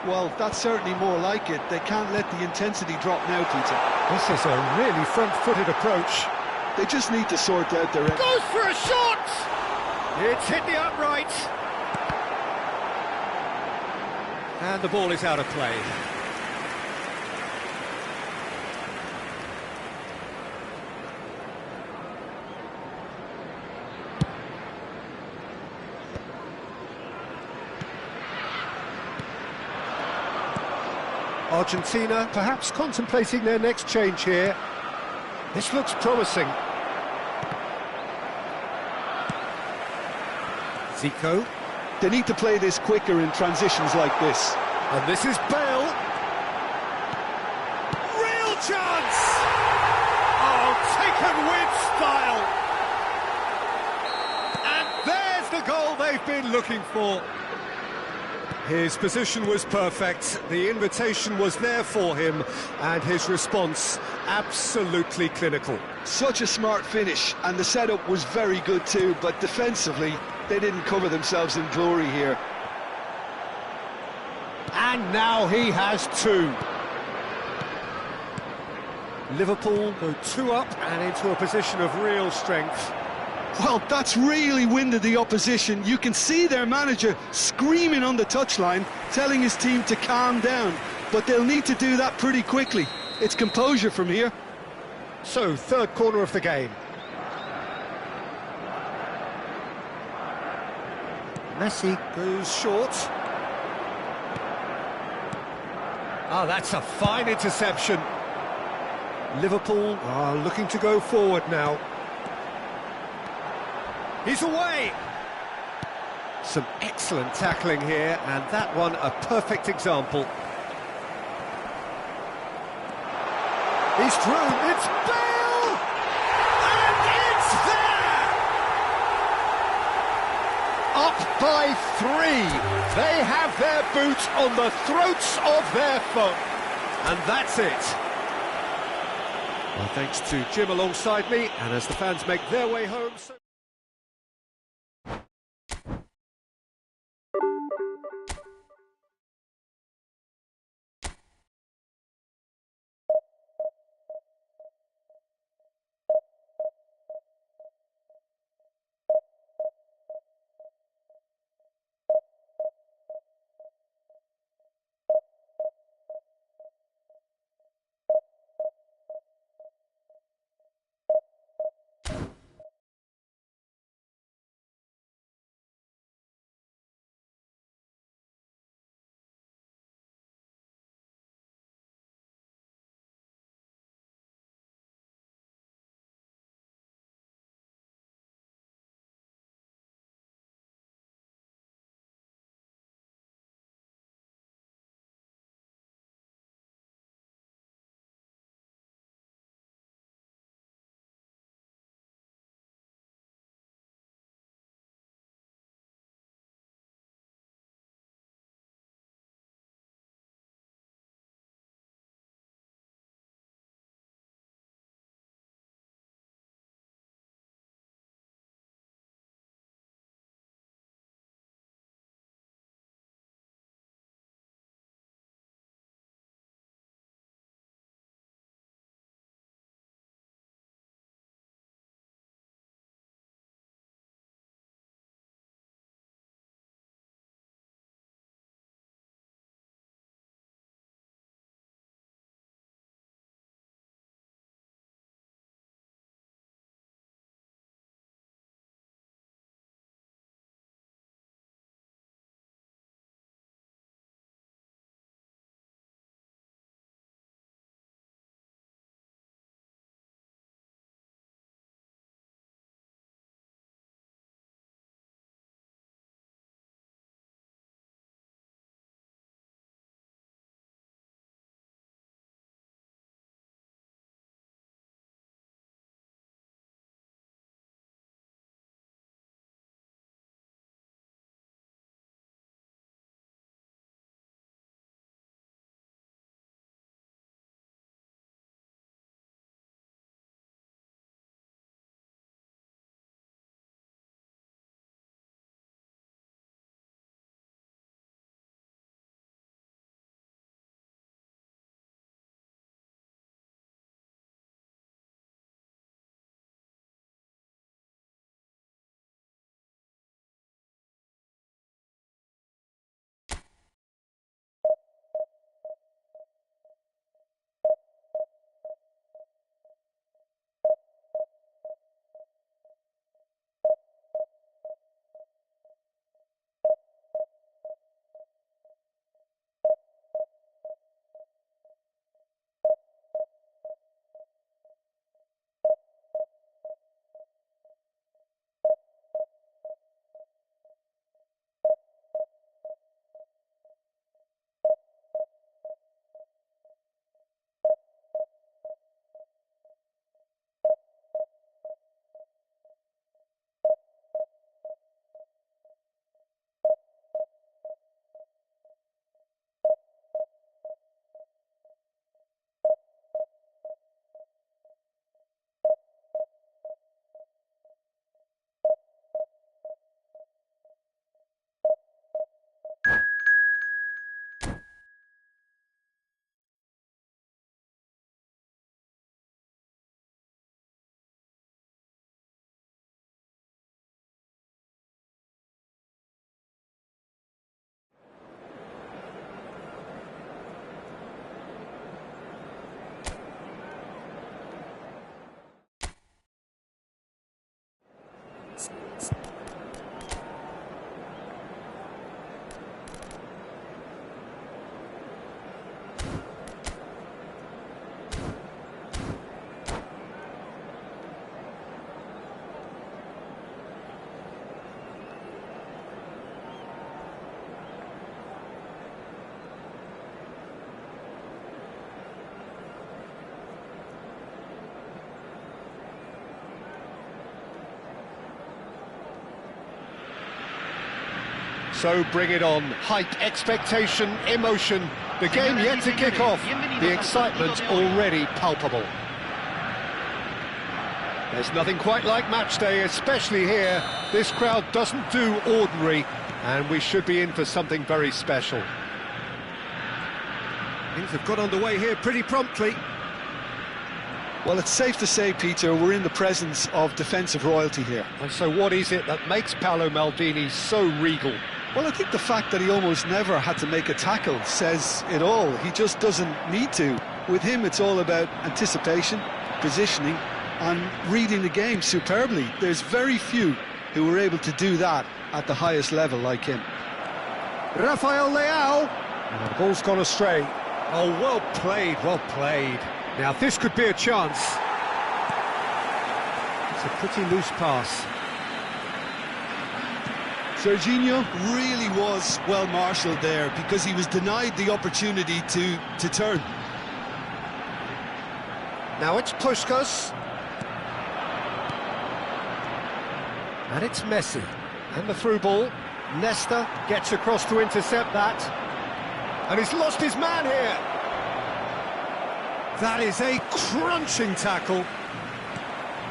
Well, that's certainly more like it. They can't let the intensity drop now, Peter.
This is a really front-footed approach.
They just need to sort out their...
Goes for a shot! It's hit the upright. And the ball is out of play. Argentina perhaps contemplating their next change here. This looks promising. Zico.
They need to play this quicker in transitions like this.
And this is Bale. Real chance! Oh, taken with style. And there's the goal they've been looking for. His position was perfect, the invitation was there for him, and his response absolutely clinical.
Such a smart finish, and the setup was very good too, but defensively, they didn't cover themselves in glory here.
And now he has two. Liverpool go 2 up and into a position of real strength.
Well, that's really winded the opposition. You can see their manager screaming on the touchline, telling his team to calm down. But they'll need to do that pretty quickly. It's composure from here.
So, third corner of the game. Messi goes short. Oh, that's a fine interception. Liverpool are looking to go forward now. He's away. Some excellent tackling here, and that one a perfect example. He's through, it's Bale! And it's there! Up by 3. They have their boot on the throats of their foe. And that's it. Well, thanks to Jim alongside me, and as the fans make their way home... So bring it on. Hype, expectation, emotion. The game yet to kick off. The excitement already palpable. There's nothing quite like match day, especially here. This crowd doesn't do ordinary, and we should be in for something very special. Things have got underway here pretty promptly.
Well, it's safe to say, Peter, we're in the presence of defensive royalty here.
And so what is it that makes Paolo Maldini so regal?
Well, I think the fact that he almost never had to make a tackle says it all. He just doesn't need to. With him, it's all about anticipation, positioning, and reading the game superbly. There's very few who were able to do that at the highest level like him.
Rafael Leao. And the ball's gone astray. Oh, well played, well played. Now, this could be a chance. It's a pretty loose pass.
Serginho really was well marshalled there because he was denied the opportunity to turn.
Now it's Puskas. And it's Messi. And the through ball. Nesta gets across to intercept that. And he's lost his man here. That is a crunching tackle.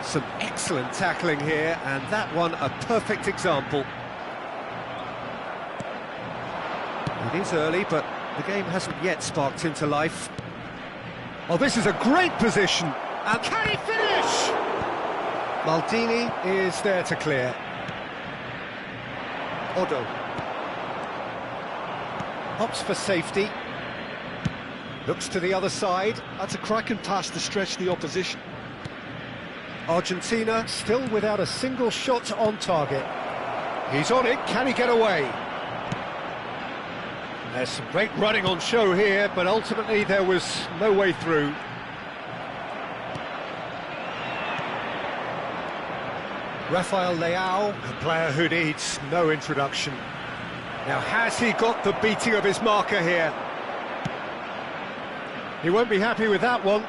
Some excellent tackling here, and that one a perfect example. It is early, but the game hasn't yet sparked into life. Oh, this is a great position. And can he finish? Maldini is there to clear. Odo. Opts for safety. Looks to the other side.
That's a cracking pass to stretch the opposition.
Argentina still without a single shot on target. He's on it, can he get away? There's some great running on show here, but ultimately there was no way through. Rafael Leao, a player who needs no introduction. Now, has he got the beating of his marker here? He won't be happy with that one.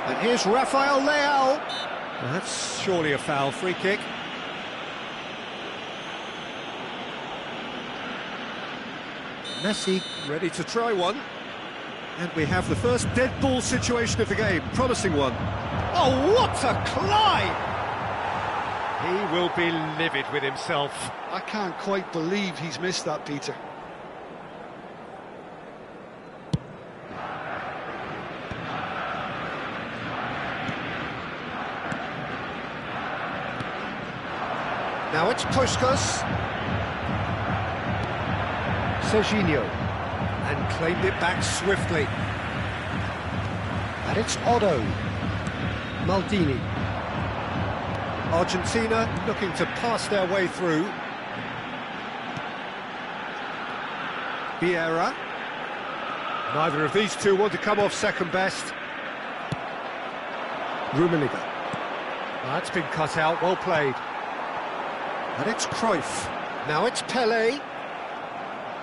And here's Rafael Leao. Well, that's surely a foul, free kick. Messi ready to try one. And we have the first dead ball situation of the game, promising one. Oh, what a climb! He will be livid with himself.
I can't quite believe he's missed that, Peter.
Now it's Puskas. Serginho. And claimed it back swiftly. And it's Odo. Maldini. Argentina looking to pass their way through. Vieira. Neither of these two want to come off second best. Rummenigge. That's been cut out, well played. And it's Cruyff. Now it's Pelé.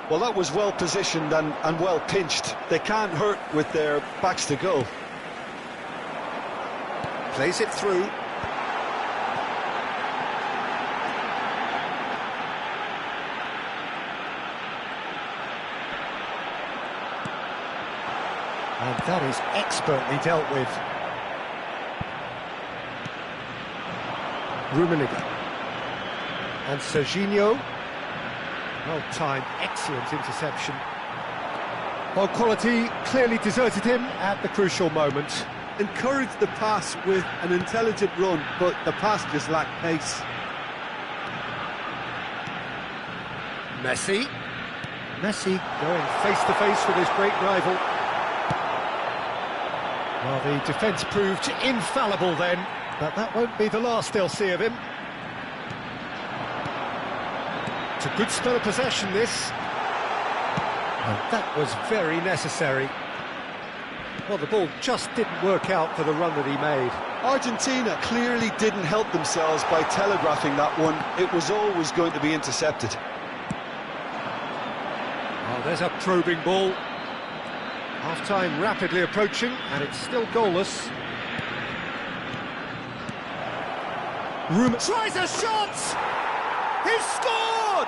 Well, that was well positioned and well pinched. They can't hurt with their backs to go.
Plays it through. And that is expertly dealt with. Rummenigge. And Serginho. Well-timed, excellent interception. Well, quality clearly deserted him at the crucial moment.
Encouraged the pass with an intelligent run, but the pass just lacked pace.
Messi. Messi going face-to-face with his great rival. Well, the defence proved infallible then, but that won't be the last they'll see of him. It's a good spell of possession, this. And that was very necessary. Well, the ball just didn't work out for the run that he made.
Argentina clearly didn't help themselves by telegraphing that one. It was always going to be intercepted.
Oh, there's a probing ball. Half-time rapidly approaching, and it's still goalless. Tries a shot! He's scored!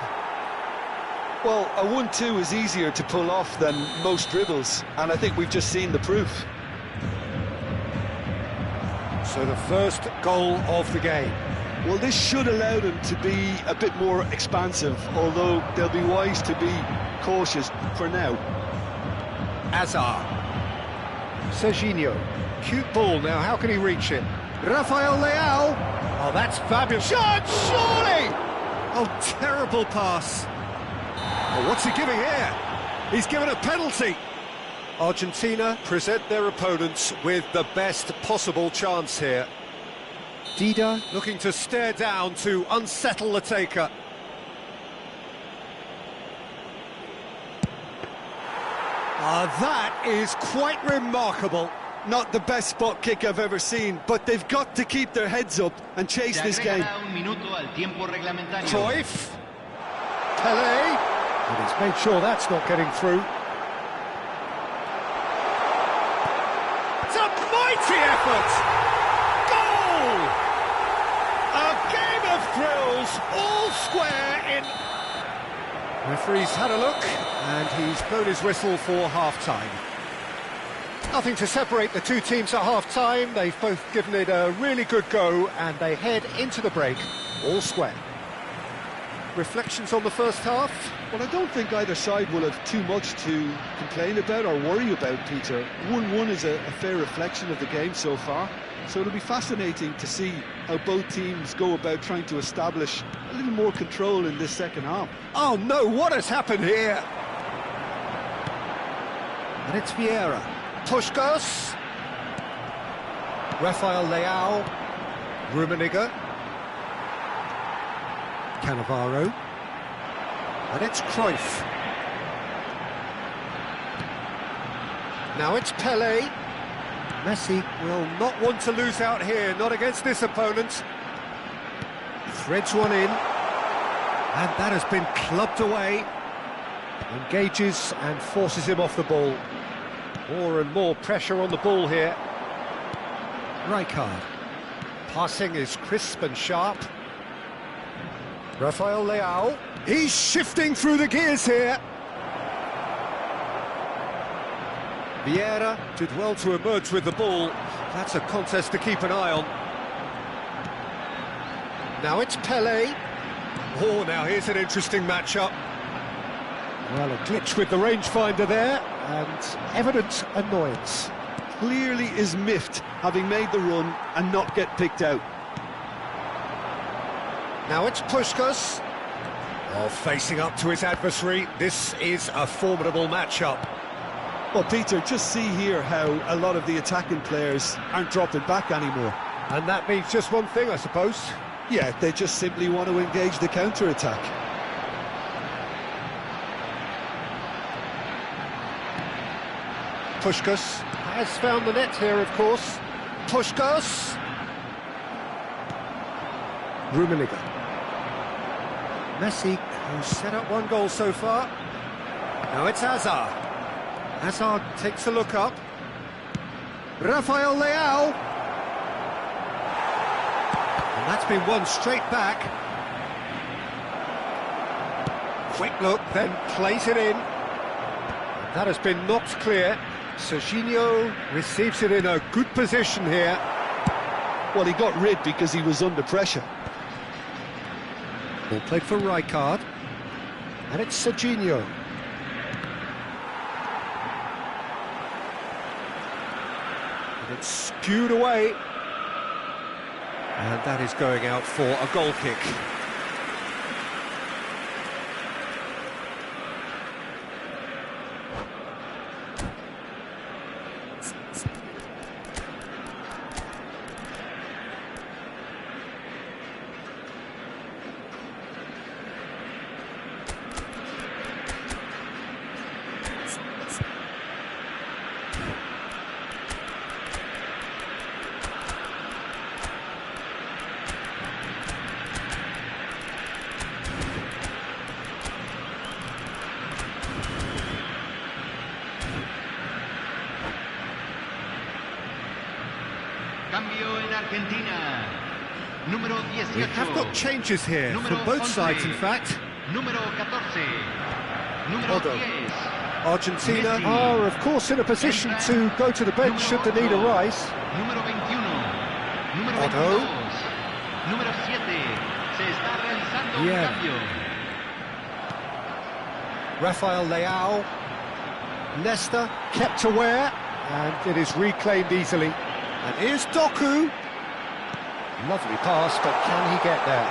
Well, a 1-2 is easier to pull off than most dribbles, and I think we've just seen the proof.
So the first goal of the game.
Well, this should allow them to be a bit more expansive, although they'll be wise to be cautious for now.
Azar. Serginho. Cute ball now, how can he reach it? Rafael Leao. Oh, that's fabulous. Shot, surely! Oh, terrible pass. Oh, what's he giving here? He's given a penalty. Argentina present their opponents with the best possible chance here. Dida looking to stare down to unsettle the taker. That is quite remarkable.
Not the best spot kick I've ever seen, but they've got to keep their heads up and chase this game.
Cruyff. Pelé. And he's made sure that's not getting through. It's a mighty effort! Goal! A game of thrills, all square in... Referee's had a look, and he's blown his whistle for half-time. Nothing to separate the two teams at half-time. They've both given it a really good go, and they head into the break, all square. Reflections on the first half?
Well, I don't think either side will have too much to complain about or worry about, Peter. 1-1 is a fair reflection of the game so far, so it'll be fascinating to see how both teams go about trying to establish a little more control in this second half.
Oh no, what has happened here? And it's Vieira. Puskas. Rafael Leao. Rummenigge. Cannavaro. And it's Cruyff. Now it's Pelé. Messi will not want to lose out here, not against this opponent. Threads one in. And that has been clubbed away. Engages and forces him off the ball. More and more pressure on the ball here. Rijkaard. Passing is crisp and sharp. Rafael Leao. He's shifting through the gears here. Vieira did well to emerge with the ball. That's a contest to keep an eye on. Now it's Pelé. Oh, now here's an interesting matchup. Well, a glitch with the rangefinder there, and evident annoyance.
Clearly is miffed, having made the run and not get picked out.
Now it's Puskas. Oh, facing up to his adversary. This is a formidable matchup.
Well, Peter, just see here how a lot of the attacking players aren't dropping back anymore.
And that means just one thing, I suppose.
Yeah, they just simply want to engage the counter-attack.
Puskas has found the net here, of course. Puskas. Rummenigge. Messi, who's set up one goal so far. Now it's Azar. Hazard takes a look up. Rafael Leao. And that's been won straight back. Quick look, then plays it in. And that has been knocked clear. Serginho receives it in a good position here.
Well, he got rid because he was under pressure.
Ball played for Rijkaard. And it's Serginho. And it's skewed away. And that is going out for a goal kick.
Cambio en Argentina. Número 18.
We have got changes here from both sides, in fact.
Número 14. Número
Odo.
10.
Argentina
Messi.
are, of course, in a position to go to the bench should the need arise.
Número 21. Número
Odo.
22. Número 7. Se está realizando
Yeah.
un cambio.
Rafael Leao. Nesta kept aware, and it is reclaimed easily. And here's Doku. Lovely pass, but can he get there?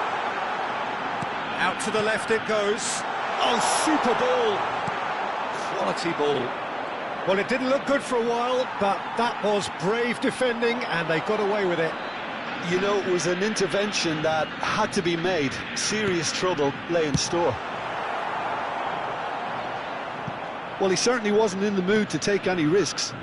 Out to the left it goes. Oh, super ball. Quality ball. Well, it didn't look good for a while, but that was brave defending, and they got away with it.
You know, it was an intervention that had to be made. Serious trouble lay in store. Well, he certainly wasn't in the mood to take any risks.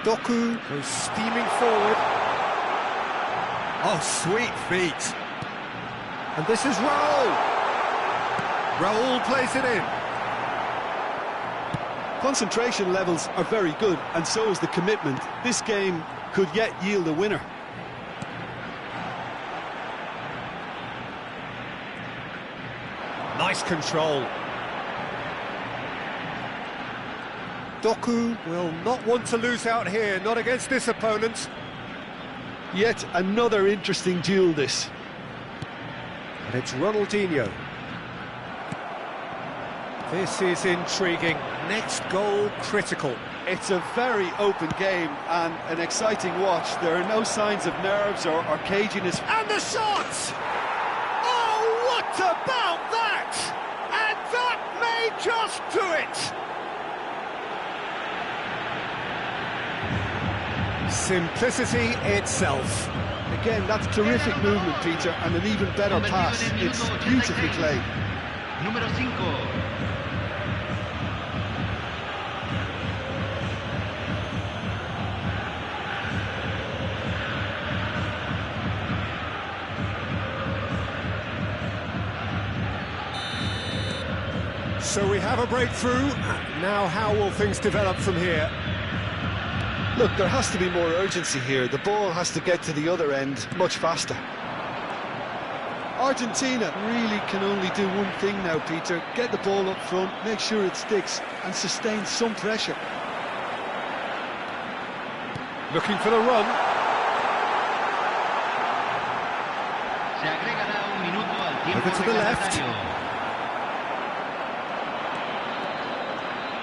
Doku goes steaming forward. Oh, sweet feet. And this is Raul. Raul plays it in.
Concentration levels are very good, and so is the commitment. This game could yet yield a winner.
Nice control. Doku will not want to lose out here, not against this opponent.
Yet another interesting duel, this.
And it's Ronaldinho. This is intriguing. Next goal critical.
It's a very open game and an exciting watch. There are no signs of nerves or caginess.
And the shot! Oh, what about that? And that may just do it! Simplicity itself.
Again, that's terrific movement, Peter, and an even better pass. It's beautifully played.
Número 5.
So we have a breakthrough. Now how will things develop from here?
Look, there has to be more urgency here. The ball has to get to the other end much faster. Argentina really can only do one thing now, Peter. Get the ball up front, make sure it sticks, and sustain some pressure.
Looking for the run.
Se agregará un minuto al tiempo
Over to the left.
reglamentario.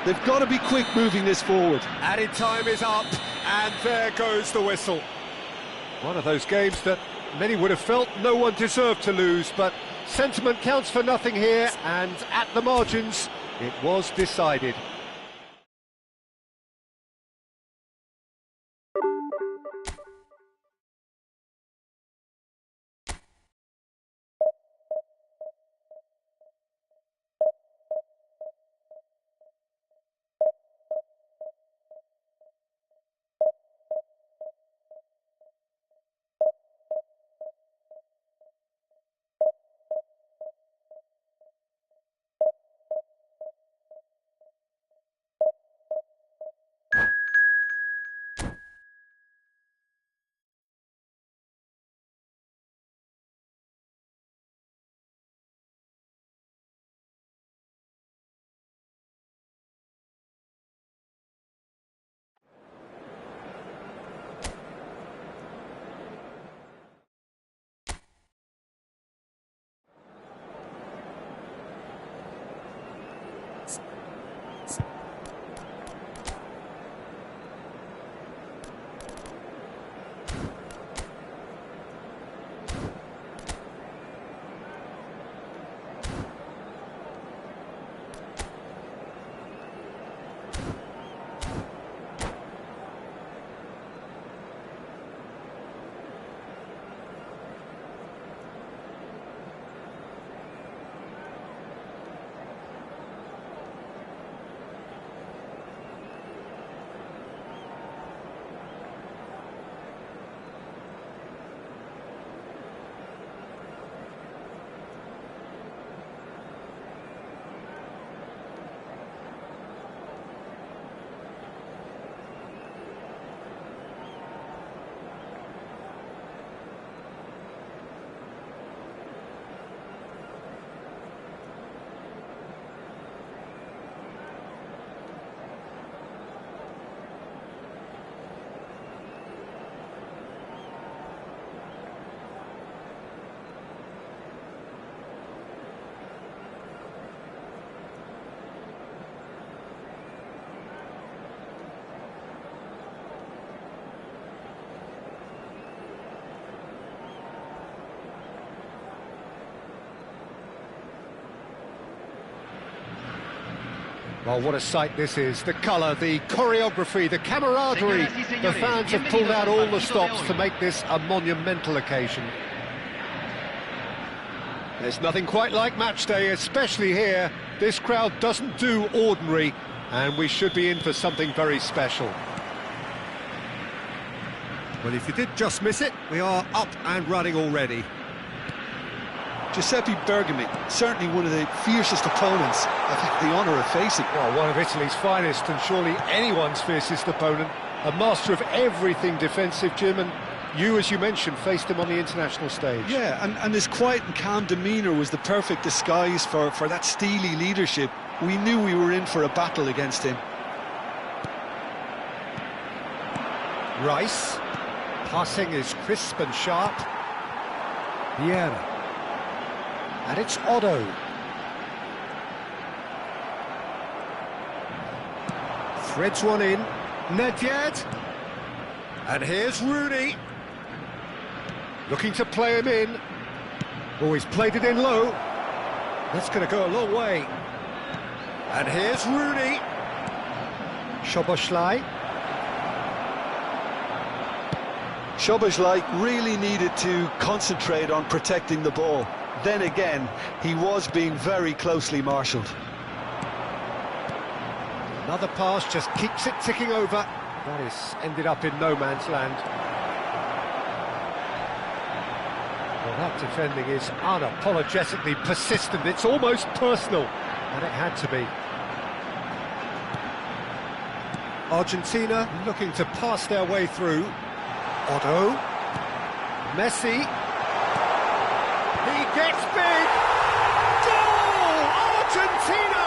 They've got to be quick moving this forward.
Added time is up, and there goes the whistle. One of those games that many would have felt no one deserved to lose, but sentiment counts for nothing here, and at the margins, it was decided. Well, what a sight this is. The colour, the choreography, the camaraderie. The fans have pulled out all the stops to make this a monumental occasion. There's nothing quite like match day, especially here. This crowd doesn't do ordinary, and we should be in for something very special.
Well, if you did just miss it, we are up and running already.
Giuseppe Bergami, certainly one of the fiercest opponents I've had the honour of facing.
Well, one of Italy's finest, and surely anyone's fiercest opponent. A master of everything defensive, Jim, and you, as you mentioned, faced him on the international stage.
Yeah, and his quiet and calm demeanour was the perfect disguise for that steely leadership. We knew we were in for a battle against him.
Rice. Passing is crisp and sharp. Vieira. And it's Otto. Threads one in. Nedved. And here's Rooney. Looking to play him in. Oh, he's played it in low. That's going to go a long way. And here's Rooney. Szoboszlai.
Szoboszlai really needed to concentrate on protecting the ball. Then again, he was being very closely marshalled.
Another pass just keeps it ticking over. That is ended up in no man's land. Well, that defending is unapologetically persistent. It's almost personal, and it had to be. Argentina looking to pass their way through. Otto. Messi. He gets big. Goal! Argentina!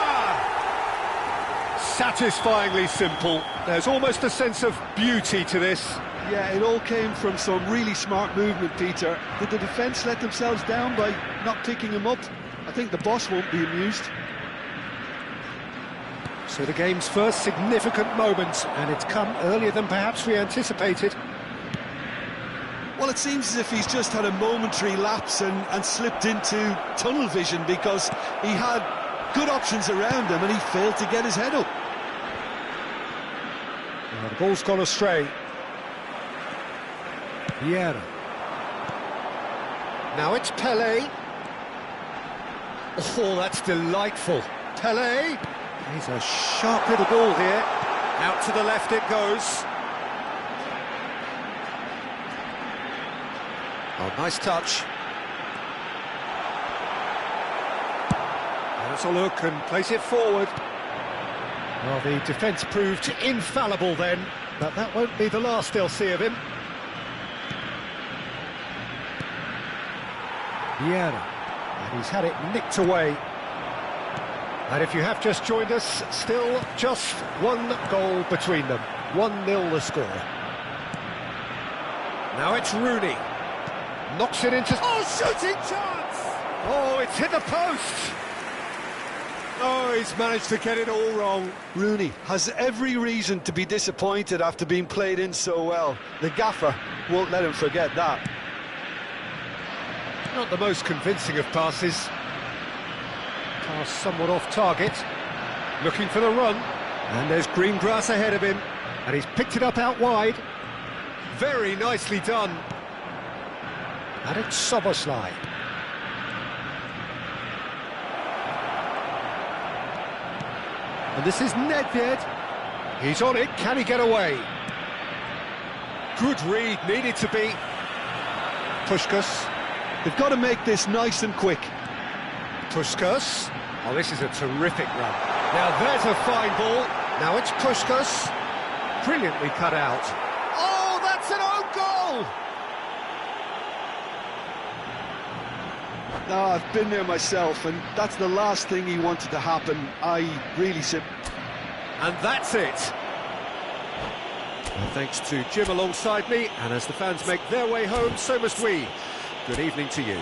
Satisfyingly simple. There's almost a sense of beauty to this.
Yeah, it all came from some really smart movement, Peter. Did the defence let themselves down by not picking him up? I think the boss won't be amused.
So the game's first significant moment, and it's come earlier than perhaps we anticipated.
Well, it seems as if he's just had a momentary lapse and slipped into tunnel vision, because he had good options around him and he failed to get his head up.
Well, the ball's gone astray. Vieira. Now it's Pelé. Oh, that's delightful. Pelé. He's a sharp little ball here. Out to the left it goes. Oh, nice touch. Let's a look and place it forward. Well, the defence proved infallible then, but that won't be the last they'll see of him. Vieira, and he's had it nicked away. And if you have just joined us, still just one goal between them. 1-0 the score. Now it's Rooney. Knocks it into... Oh, shooting chance! Oh, it's hit the post! Oh, he's managed to get it all wrong.
Rooney has every reason to be disappointed after being played in so well. The gaffer won't let him forget that.
Not the most convincing of passes. Pass somewhat off target. Looking for the run. And there's green grass ahead of him. And he's picked it up out wide. Very nicely done. And it's Szoboszlai. And this is Nedved. He's on it. Can he get away? Good read. Needed to be. Puskás.
They've got to make this nice and quick.
Puskás. Oh, this is a terrific run. Now there's a fine ball. Now it's Puskás. Brilliantly cut out. Oh, that's an own goal!
No, I've been there myself, and that's the last thing he wanted to happen. I really said...
And that's it. Well, thanks to Jim alongside me, and as the fans make their way home, so must we. Good evening to you.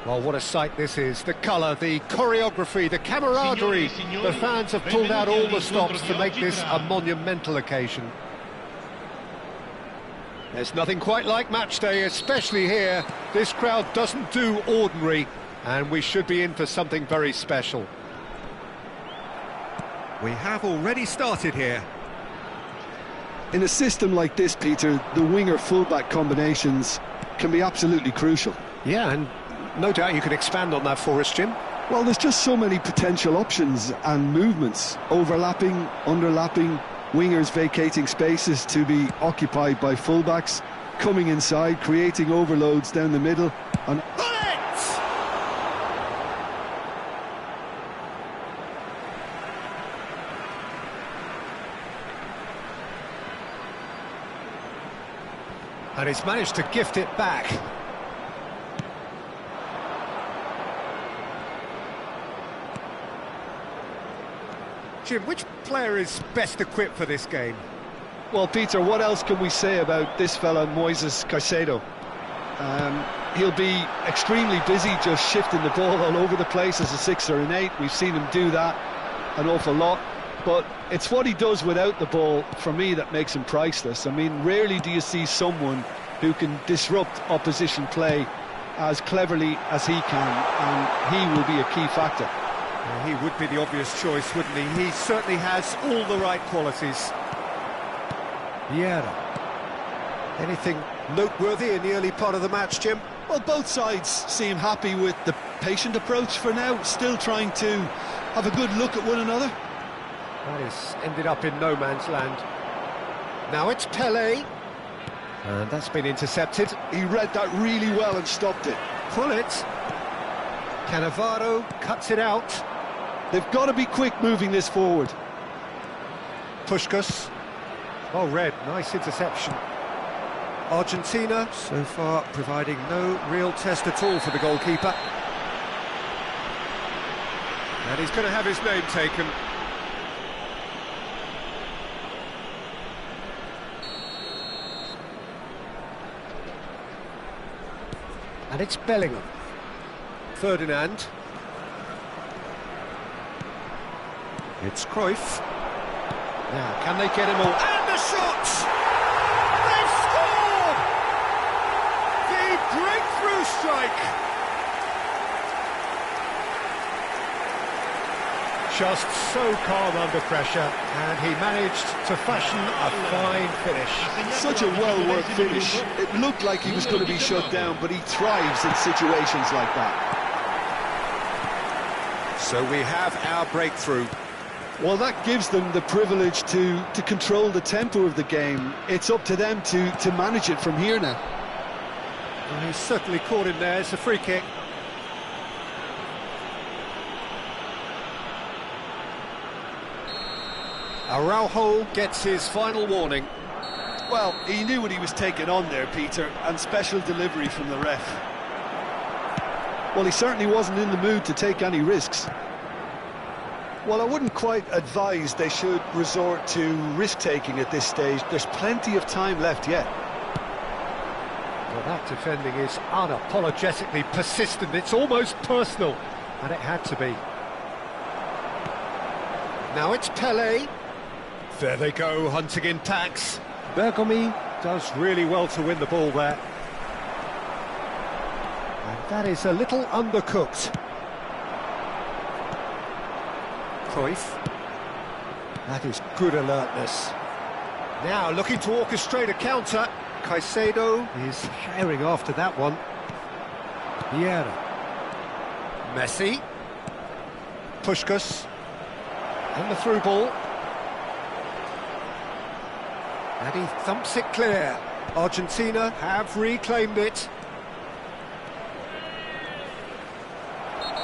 Well, what a sight this is. The colour, the choreography, the camaraderie. The fans have pulled out all the stops to make this a monumental occasion. There's nothing quite like match day, especially here. This crowd doesn't do ordinary, and we should be in for something very special. We have already started here.
In a system like this, Peter, the winger-fullback combinations can be absolutely crucial.
Yeah, and no doubt you can expand on that for us, Jim.
Well, there's just so many potential options and movements, overlapping, underlapping, wingers vacating spaces to be occupied by fullbacks, coming inside, creating overloads down the middle, and...
And he's managed to gift it back. Jim, which player is best equipped for this game?
Well, Peter, what else can we say about this fella, Moises Caicedo? He'll be extremely busy just shifting the ball all over the place as a 6 or an 8. We've seen him do that an awful lot. But it's what he does without the ball, for me, that makes him priceless. I mean, rarely do you see someone who can disrupt opposition play as cleverly as he can, and he will be a key factor.
Well, he would be the obvious choice, wouldn't he? He certainly has all the right qualities. Vieira. Anything noteworthy in the early part of the match, Jim?
Well, both sides seem happy with the patient approach for now, still trying to have a good look at one another.
That has ended up in no man's land. Now it's Pelé. And that's been intercepted.
He read that really well and stopped it.
Pull it. Cannavaro cuts it out.
They've got to be quick moving this forward.
Puskás. Well read, nice interception. Argentina, so far, providing no real test at all for the goalkeeper. And he's going to have his name taken. And it's Bellingham. Ferdinand. It's Cruyff. Now, can they get him all? And the shot! They've scored! The breakthrough strike! Just so calm under pressure, and he managed to fashion a fine finish.
Such a well-worked finish. It looked like he was going to be shut down, but he thrives in situations like that.
So we have our breakthrough.
Well, that gives them the privilege to control the tempo of the game. It's up to them to manage it from here now.
Well, he's certainly caught him there. It's a free kick. Araujo gets his final warning.
Well, he knew what he was taking on there, Peter, and special delivery from the ref. Well, he certainly wasn't in the mood to take any risks. Well, I wouldn't quite advise they should resort to risk-taking at this stage. There's plenty of time left yet.
Well, that defending is unapologetically persistent. It's almost personal, and it had to be. Now it's Pelé. There they go, hunting in packs. Bergomi does really well to win the ball there. And that is a little undercooked. Cruyff. That is good alertness. Now looking to orchestrate a counter. Caicedo is herring after that one. Vieira. Messi. Puskás. And the through ball. And he thumps it clear. Argentina have reclaimed it.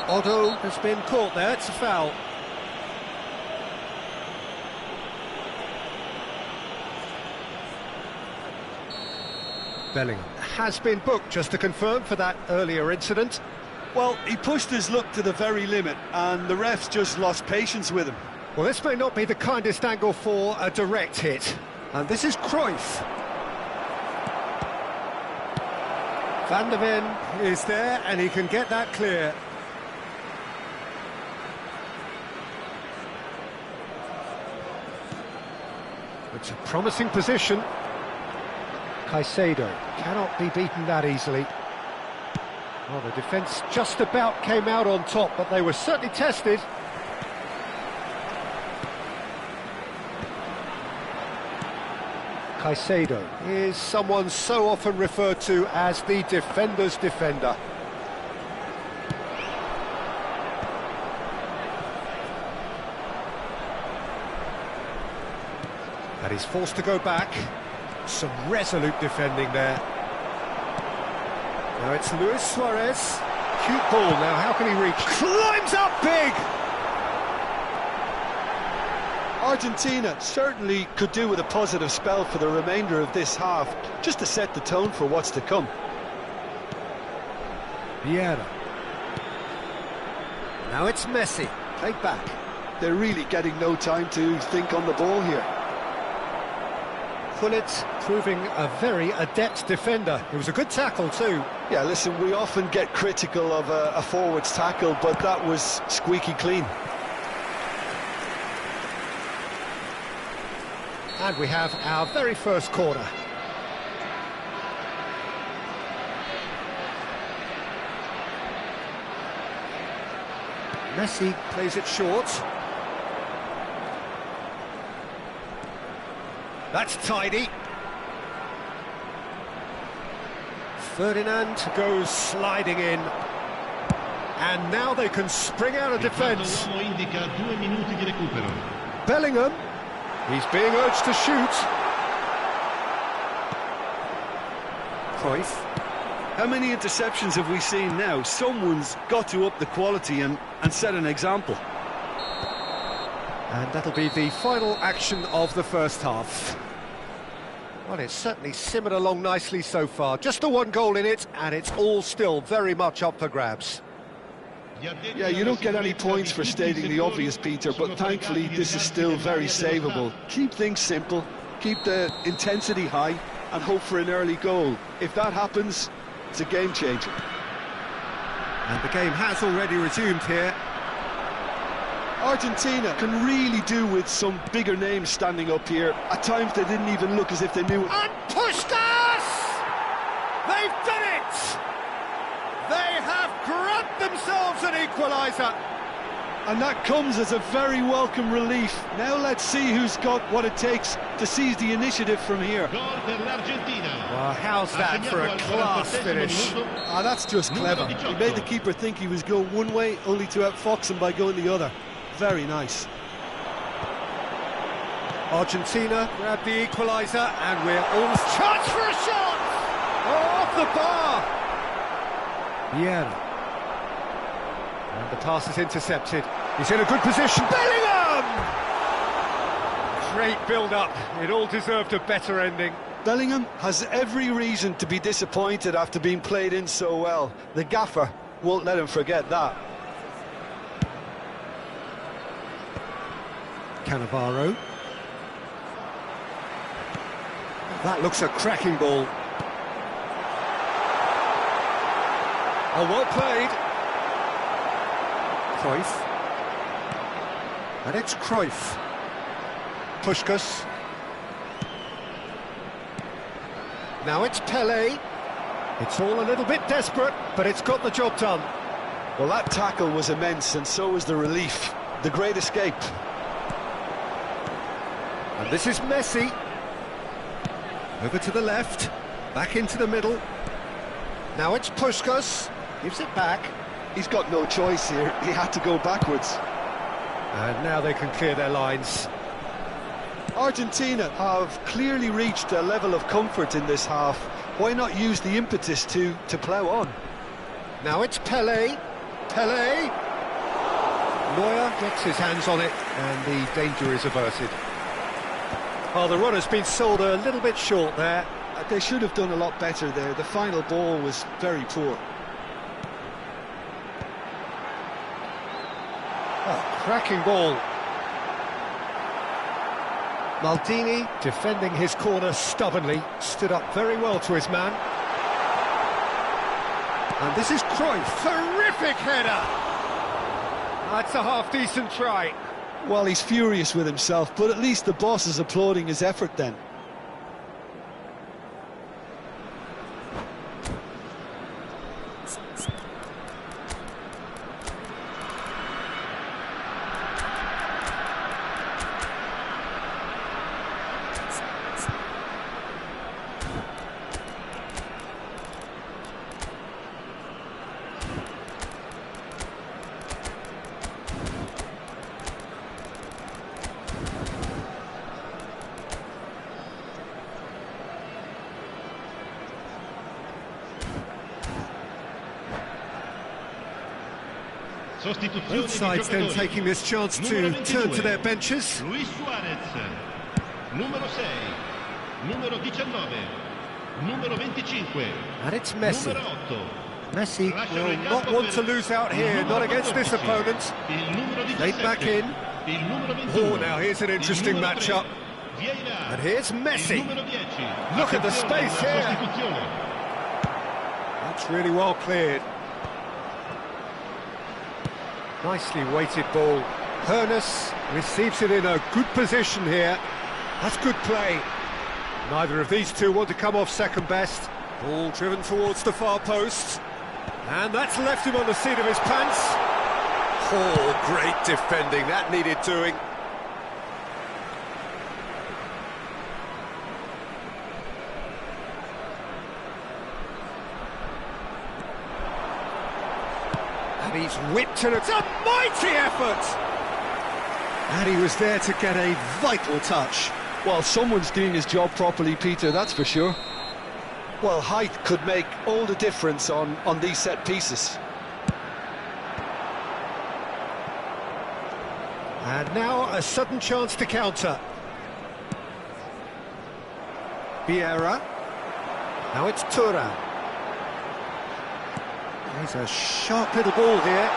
Otto has been caught there, it's a foul. Bellingham has been booked, just to confirm, for that earlier incident.
Well, he pushed his luck to the very limit, and the refs just lost patience with him.
Well, this may not be the kindest angle for a direct hit. And this is Cruyff. Van der Ven is there, and he can get that clear. It's a promising position. Caicedo cannot be beaten that easily. Well, the defence just about came out on top, but they were certainly tested. Caicedo is someone so often referred to as the defender's defender. And he's forced to go back. Some resolute defending there. Now it's Luis Suarez. Cute ball. Now how can he reach? Climbs up big!
Argentina certainly could do with a positive spell for the remainder of this half, just to set the tone for what's to come.
Vieira. Now it's Messi. Played back.
They're really getting no time to think on the ball here.
Gullit proving a very adept defender. It was a good tackle too.
Yeah, listen, we often get critical of a forward's tackle, but that was squeaky clean.
And we have our very first corner. Messi plays it short. That's tidy. Ferdinand goes sliding in. And now they can spring out of defence. Bellingham. He's being urged to shoot. Cruyff.
How many interceptions have we seen now? Someone's got to up the quality and set an example.
And that'll be the final action of the first half. Well, it's certainly simmered along nicely so far. Just the one goal in it, and it's all still very much up for grabs.
Yeah, you don't get any points for stating the obvious, Peter, but thankfully this is still very savable. Keep things simple, keep the intensity high, and hope for an early goal. If that happens, it's a game changer.
And the game has already resumed here.
Argentina can really do with some bigger names standing up here. At times they didn't even look as if they knew it.
And Puskas! They've done it! They have grabbed themselves an equaliser.
And that comes as a very welcome relief. Now let's see who's got what it takes to seize the initiative from here.
Well, how's that for a class finish?
Ah, that's just clever. He made the keeper think he was going one way, only to outfox him by going the other. Very nice.
Argentina grab the equaliser, and we're almost... Chance for a shot! Oh, off the bar! Vieira. And the pass is intercepted. He's in a good position. Bellingham! Great build-up. It all deserved a better ending.
Bellingham has every reason to be disappointed after being played in so well. The gaffer won't let him forget that.
Cannavaro. That looks a cracking ball. Oh, well played. Cruyff. And it's Cruyff. Puskas. Now it's Pelé. It's all a little bit desperate, but it's got the job done.
Well, that tackle was immense, and so was the relief. The great escape.
And this is Messi. Over to the left. Back into the middle. Now it's Puskas. Gives it back.
He's got no choice here. He had to go backwards.
And now they can clear their lines.
Argentina have clearly reached a level of comfort in this half. Why not use the impetus to plough on?
Now it's Pelé. Pelé. Neuer gets his hands on it, and the danger is averted. Well, the run has been sold a little bit short there.
They should have done a lot better there. The final ball was very poor.
Oh, cracking ball. Maldini, defending his corner stubbornly, stood up very well to his man. And this is Cruyff. Terrific header! That's a half-decent try.
Well, he's furious with himself, but at least the boss is applauding his effort then.
Both sides then taking this chance to turn to their benches.
Luis Suarez, numero 6, numero 19, numero 25,
And it's Messi.
numero 8.
Messi will not want to lose out here, not against this opponent. Laid back in. Oh, now here's an interesting matchup. And here's Messi. Look at the space here. That's really well cleared. Nicely weighted ball. Hernus receives it in a good position here. That's good play. Neither of these two want to come off second best. Ball driven towards the far post. And that's left him on the seat of his pants. Oh, great defending. That needed doing. And he's whipped it. It's a mighty effort! And he was there to get a vital touch.
Well, someone's doing his job properly, Peter, that's for sure. Well, height could make all the difference on these set pieces.
And now a sudden chance to counter. Vieira. Now it's Thuram. There's a sharp little ball here.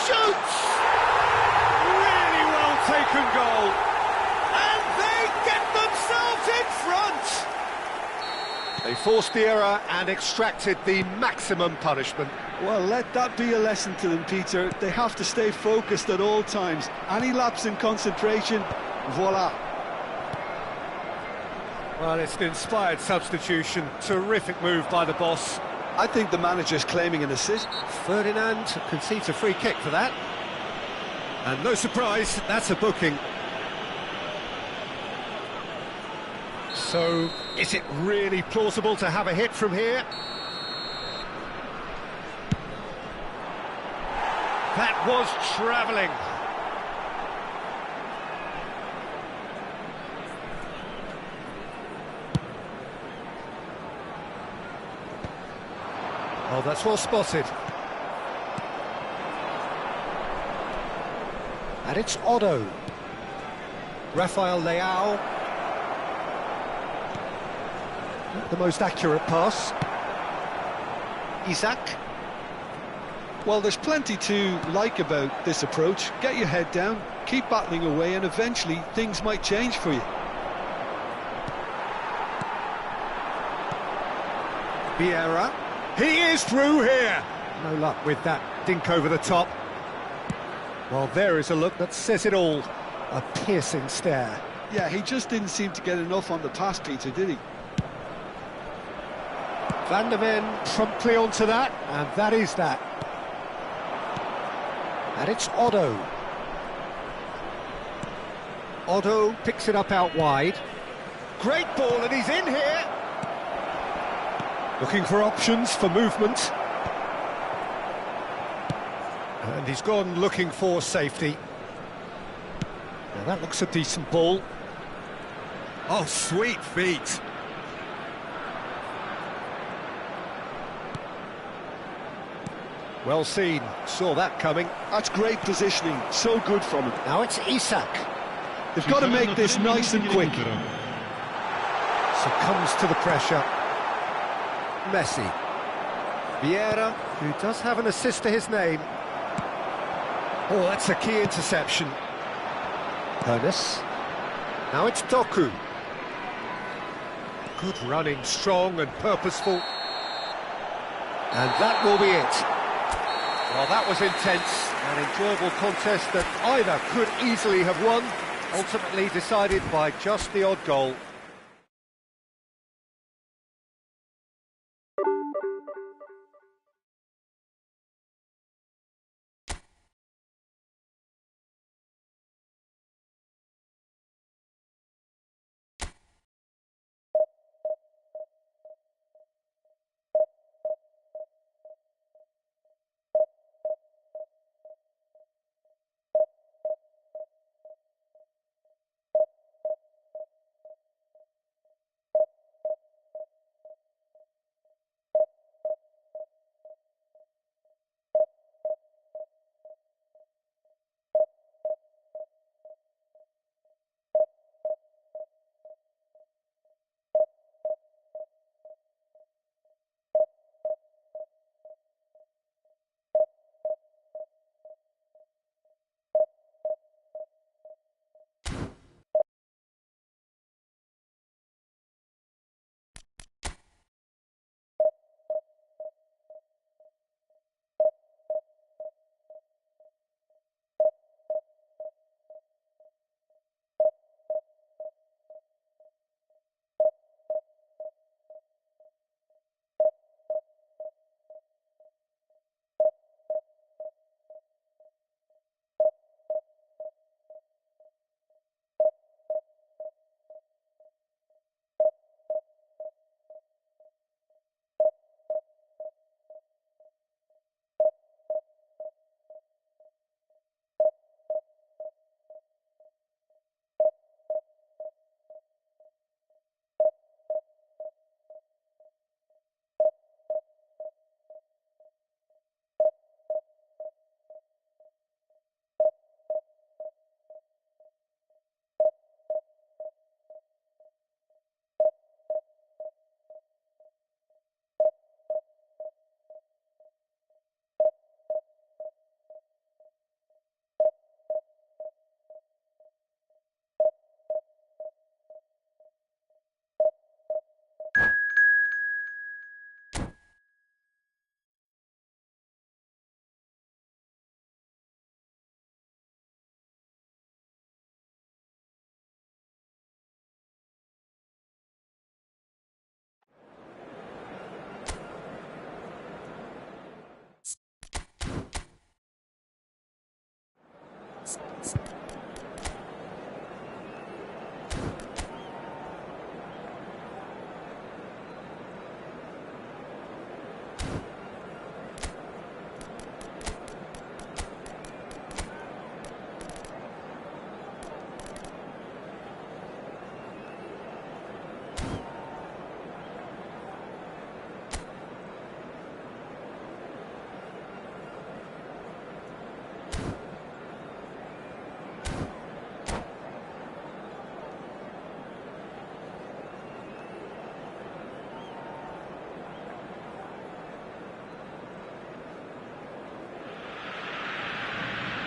Shoots! Really well taken goal. And they get themselves in front! They forced the error and extracted the maximum punishment.
Well, let that be a lesson to them, Peter. They have to stay focused at all times. Any lapse in concentration, voila.
Well, it's an inspired substitution. Terrific move by the boss.
I think the manager's claiming an assist.
Ferdinand concedes a free kick for that. And no surprise, that's a booking. So, is it really plausible to have a hit from here? That was travelling. Oh, that's well spotted. And it's Otto. Rafael Leao. Not the most accurate pass. Isaac.
Well, there's plenty to like about this approach. Get your head down, keep battling away, and eventually things might change for you.
Vieira. He is through here. No luck with that dink over the top. Well, there is a look that says it all. A piercing stare.
Yeah, he just didn't seem to get enough on the pass, Peter, did he?
Van der Ven promptly onto that, and that is that. And it's Otto. Otto picks it up out wide. Great ball, and he's in here. Looking for options for movement. And he's gone looking for safety. Now that looks a decent ball. Oh, sweet feet. Well seen, saw that coming.
That's great positioning, so good from him.
Now it's Isak.
They've got to make this nice and quick.
Succumbs to the pressure. Messi. Vieira, who does have an assist to his name. Oh, that's a key interception. Hernus. Now it's Doku. Good running, strong and purposeful. And that will be it. Well, that was intense, an enjoyable contest that either could easily have won, ultimately decided by just the odd goal.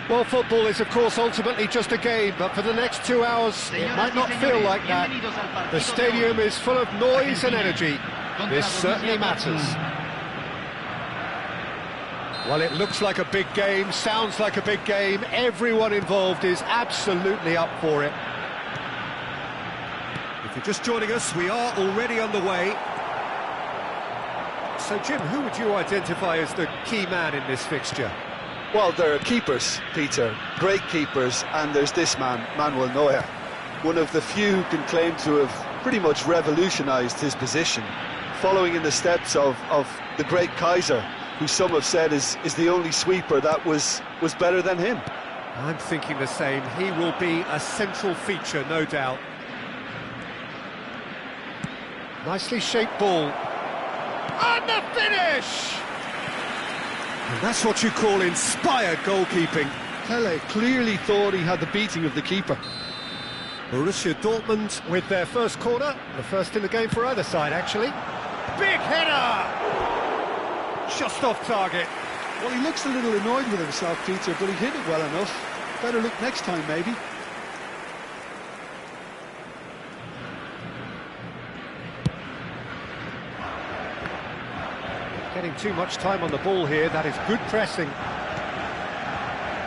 Well, football is, of course, ultimately just a game, but for the next 2 hours, it might not feel like that. The stadium is full of noise and energy. This certainly matters. Well, it looks like a big game, sounds like a big game. Everyone involved is absolutely up for it. If you're just joining us, we are already underway. So, Jim, who would you identify as the key man in this fixture?
Well, there are keepers, Peter, great keepers, and there's this man, Manuel Neuer, one of the few who can claim to have pretty much revolutionised his position, following in the steps of the great Kaiser, who some have said is the only sweeper that was better than him.
I'm thinking the same. He will be a central feature, no doubt. Nicely shaped ball. And the finish! And that's what you call inspired goalkeeping.
Pele clearly thought he had the beating of the keeper.
Borussia Dortmund with their first corner, the first in the game for either side, actually. Big header! Just off target.
Well, he looks a little annoyed with himself, Peter, but he hit it well enough. Better look next time, maybe.
Getting spending too much time on the ball here. That is good pressing.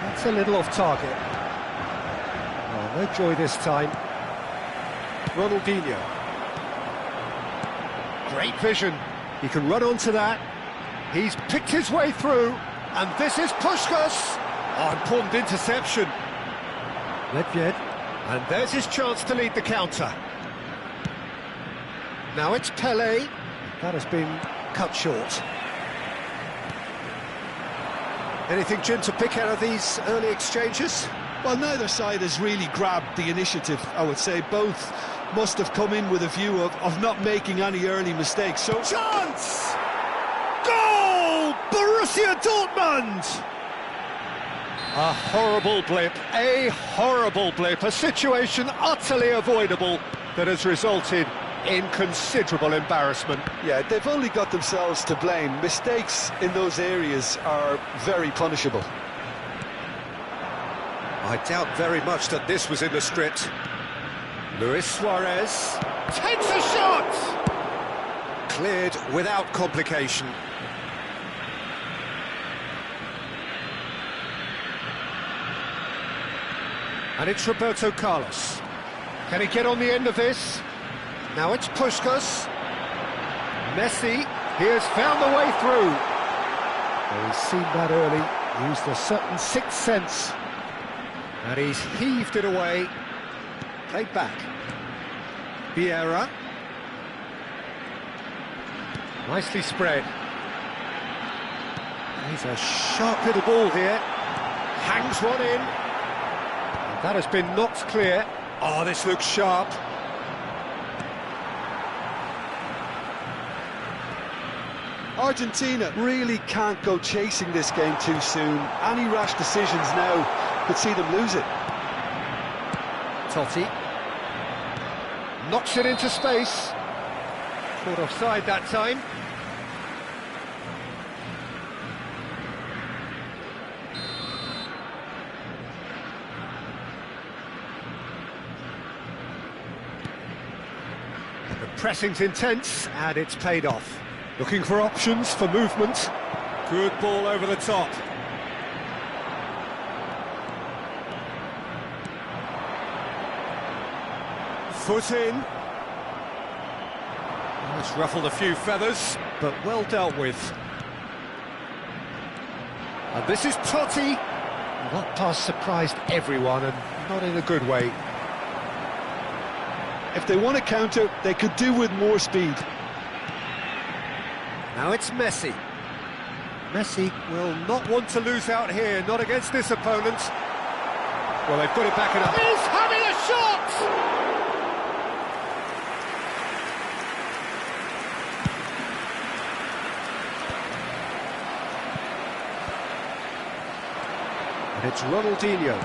That's a little off target. Oh, no joy this time. Ronaldinho. Great vision. He can run onto that. He's picked his way through, and this is Puskás. Oh, important interception. Ledvied. And there's his chance to lead the counter. Now it's Pelé. That has been cut short. Anything, Jim, to pick out of these early exchanges?
Well, neither side has really grabbed the initiative, I would say. Both must have come in with a view of not making any early mistakes. So,
chance! Goal! Borussia Dortmund! A horrible blip, a situation utterly avoidable that has resulted in considerable embarrassment.
Yeah, they've only got themselves to blame. Mistakes in those areas are very punishable.
I doubt very much that this was in the script. Luis Suarez takes a shot! Cleared without complication. And it's Roberto Carlos. Can he get on the end of this? Now it's Puskás. Messi, he has found the way through. Well, he's seen that early, used a certain sixth sense. And he's heaved it away. Played back. Vieira. Nicely spread. He's a sharp little ball here. Hangs one in. And that has been knocked clear. Oh, this looks sharp.
Argentina really can't go chasing this game too soon. Any rash decisions now could see them lose it.
Totti knocks it into space. Caught offside that time. The pressing's intense and it's paid off. Looking for options for movement. Good ball over the top. Foot in. Oh, it's ruffled a few feathers, but well dealt with. And this is Totti. That pass surprised everyone, and not in a good way.
If they want to counter, they could do with more speed.
Now it's Messi. Messi will not want to lose out here, not against this opponent. Well, they've got to back it up. He's having a shot! And it's Ronaldinho.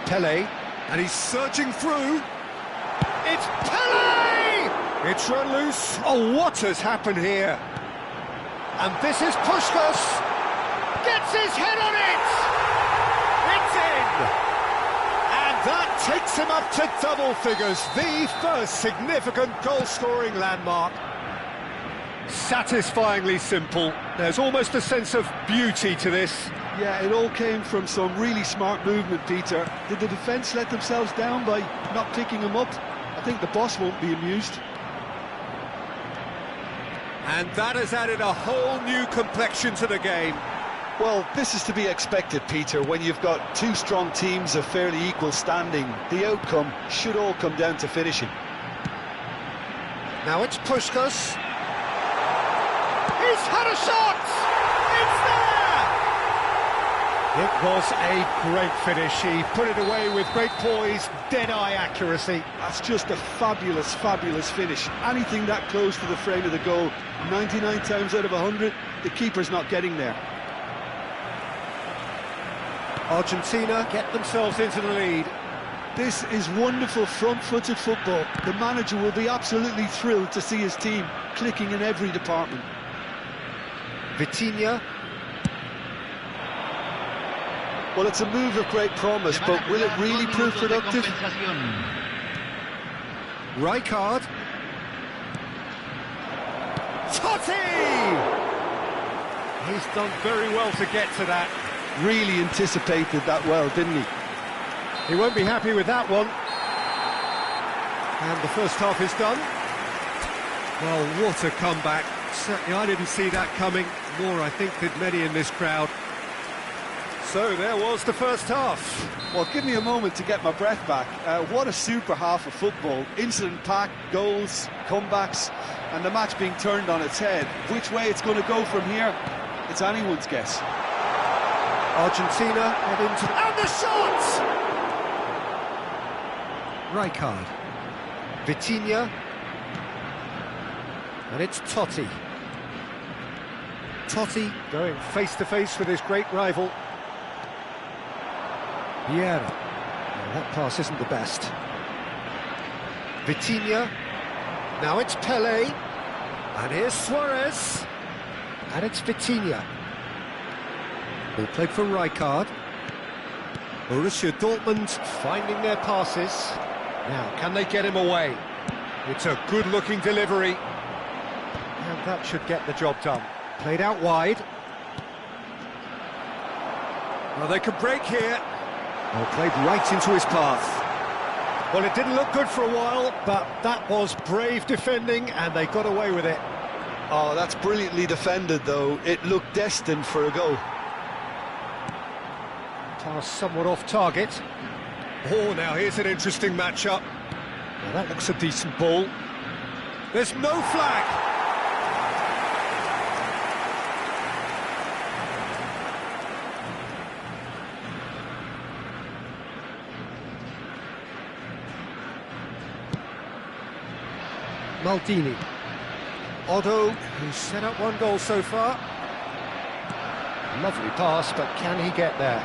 Pelé, and he's surging through. It's Pelé! It's run loose. Oh, what has happened here? And this is Puskás. Gets his head on it! It's in! And that takes him up to double figures. The first significant goal-scoring landmark. Satisfyingly simple. There's almost a sense of beauty to this.
Yeah, it all came from some really smart movement, Peter. Did the defence let themselves down by not picking him up? I think the boss won't be amused.
And that has added a whole new complexion to the game.
Well, this is to be expected, Peter, when you've got two strong teams of fairly equal standing. The outcome should all come down to finishing.
Now it's Puskás. He's had a shot! It's there! It was a great finish. He put it away with great poise, dead-eye accuracy.
That's just a fabulous, fabulous finish. Anything that close to the frame of the goal, 99 times out of 100, the keeper's not getting there.
Argentina get themselves into the lead.
This is wonderful front-footed football. The manager will be absolutely thrilled to see his team clicking in every department.
Vitinha.
Well, it's a move of great promise, but will it really prove productive?
Rijkaard. Totti! He's done very well to get to that.
Really anticipated that well, didn't he?
He won't be happy with that one. And the first half is done. Well, what a comeback. Certainly I didn't see that coming, nor I think did many in this crowd. So there was the first half.
Well, give me a moment to get my breath back. What a super half of football. Incident-packed, goals, comebacks, and the match being turned on its head. Which way it's going to go from here, it's anyone's guess.
Argentina head into... And the shot! Rijkaard. Vitinha. And it's Totti. Totti going face-to-face with his great rival. Vieira. Well, that pass isn't the best. Vitinha. Now it's Pelé. And here's Suarez. And it's Vitinha. Ball played for Rijkaard. Borussia Dortmund finding their passes. Now, can they get him away? It's a good-looking delivery. And that should get the job done. Played out wide. Well, they could break here. Well, played right into his path. Well, it didn't look good for a while, but that was brave defending, and they got away with it.
Oh, that's brilliantly defended, though. It looked destined for a goal.
Pass somewhat off target. Oh, now here's an interesting matchup. Well, that looks a decent ball. There's no flag. Maldini. Otto, who's set up one goal so far. Lovely pass, but can he get there?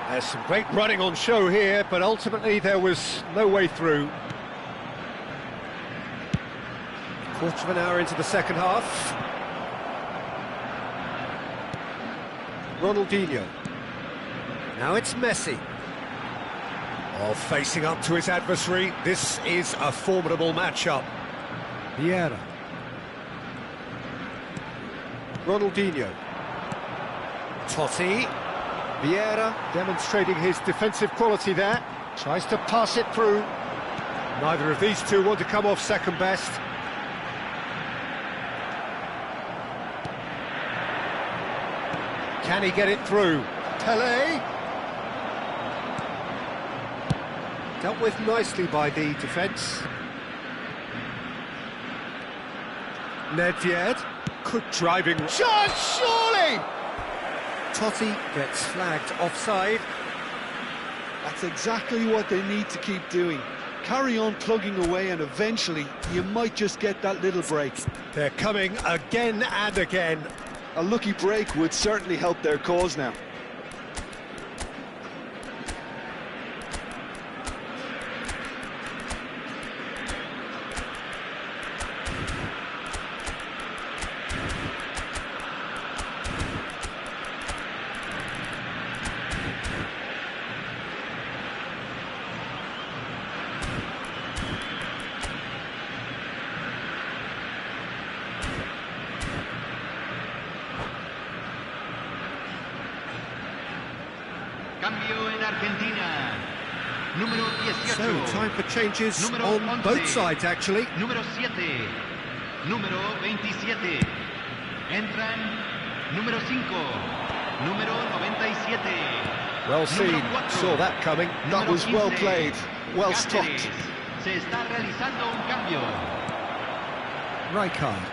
There's some great running on show here, but ultimately there was no way through. Quarter of an hour into the second half. Ronaldinho. Now it's Messi. Oh, facing up to his adversary, this is a formidable matchup. Vieira. Ronaldinho. Totti. Vieira demonstrating his defensive quality there. Tries to pass it through. Neither of these two want to come off second best. Can he get it through? Pelé. Dealt with nicely by the defence. Nedved. Good driving. Shot, surely! Totti gets flagged offside.
That's exactly what they need to keep doing. Carry on plugging away, and eventually you might just get that little break.
They're coming again and again.
A lucky break would certainly help their cause now.
Cambio en Argentina. Número 18.
So, time for changes
Número
on
11.
both sides, actually.
Número 7. Número 27. Entran número 5. Número 97.
Well seen,
Número 4.
saw that coming.
That
Número
was well
15.
played, well
Cáceres.
stopped.
Se está realizando un cambio.
Rijkaard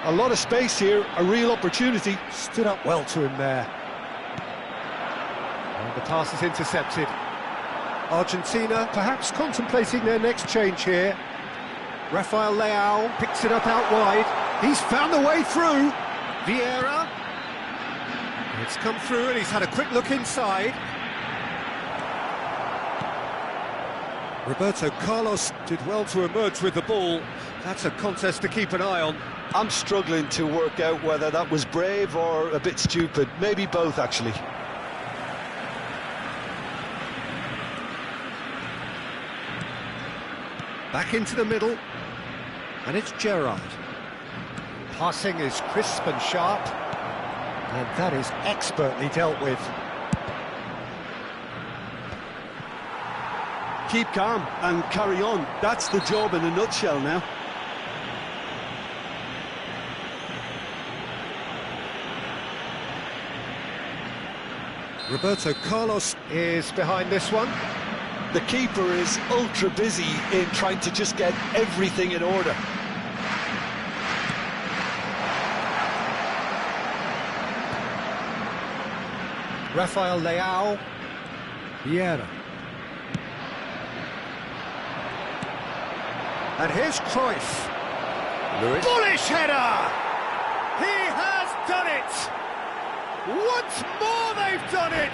A lot of space here, a real opportunity.
stood up well to him there. And the pass is intercepted. Argentina perhaps contemplating their next change here. Rafael Leao picks it up out wide. He's found the way through. Vieira. It's come through and he's had a quick look inside. Roberto Carlos did well to emerge with the ball. That's a contest to keep an eye on.
I'm struggling to work out whether that was brave or a bit stupid. Maybe both, actually.
Back into the middle. And it's Gerrard. Passing is crisp and sharp, and that is expertly dealt with.
Keep calm and carry on. That's the job in a nutshell now.
Roberto Carlos is behind this one.
The keeper is ultra busy in trying to just get everything in order.
Rafael Leao. Vieira. And here's Cruyff. Lewis. Bullish header! He has done it! Once more they've done it!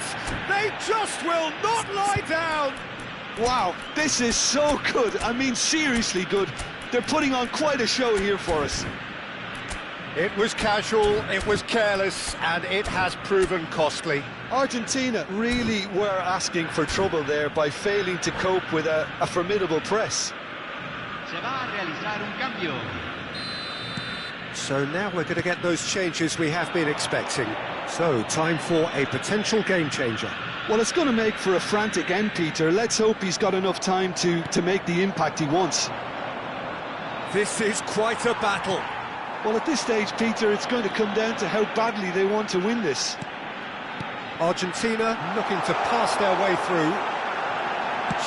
They just will not lie down!
Wow, this is so good. I mean, seriously good. They're putting on quite a show here for us.
It was casual, it was careless, and it has proven costly.
Argentina really were asking for trouble there by failing to cope with a formidable press.
Se va a realizar un cambio.
So now we're going to get those changes we have been expecting. So, time for a potential game changer.
Well, it's going to make for a frantic end, Peter. Let's hope he's got enough time to make the impact he wants.
This is quite a battle.
Well, at this stage, Peter, it's going to come down to how badly they want to win this.
Argentina looking to pass their way through.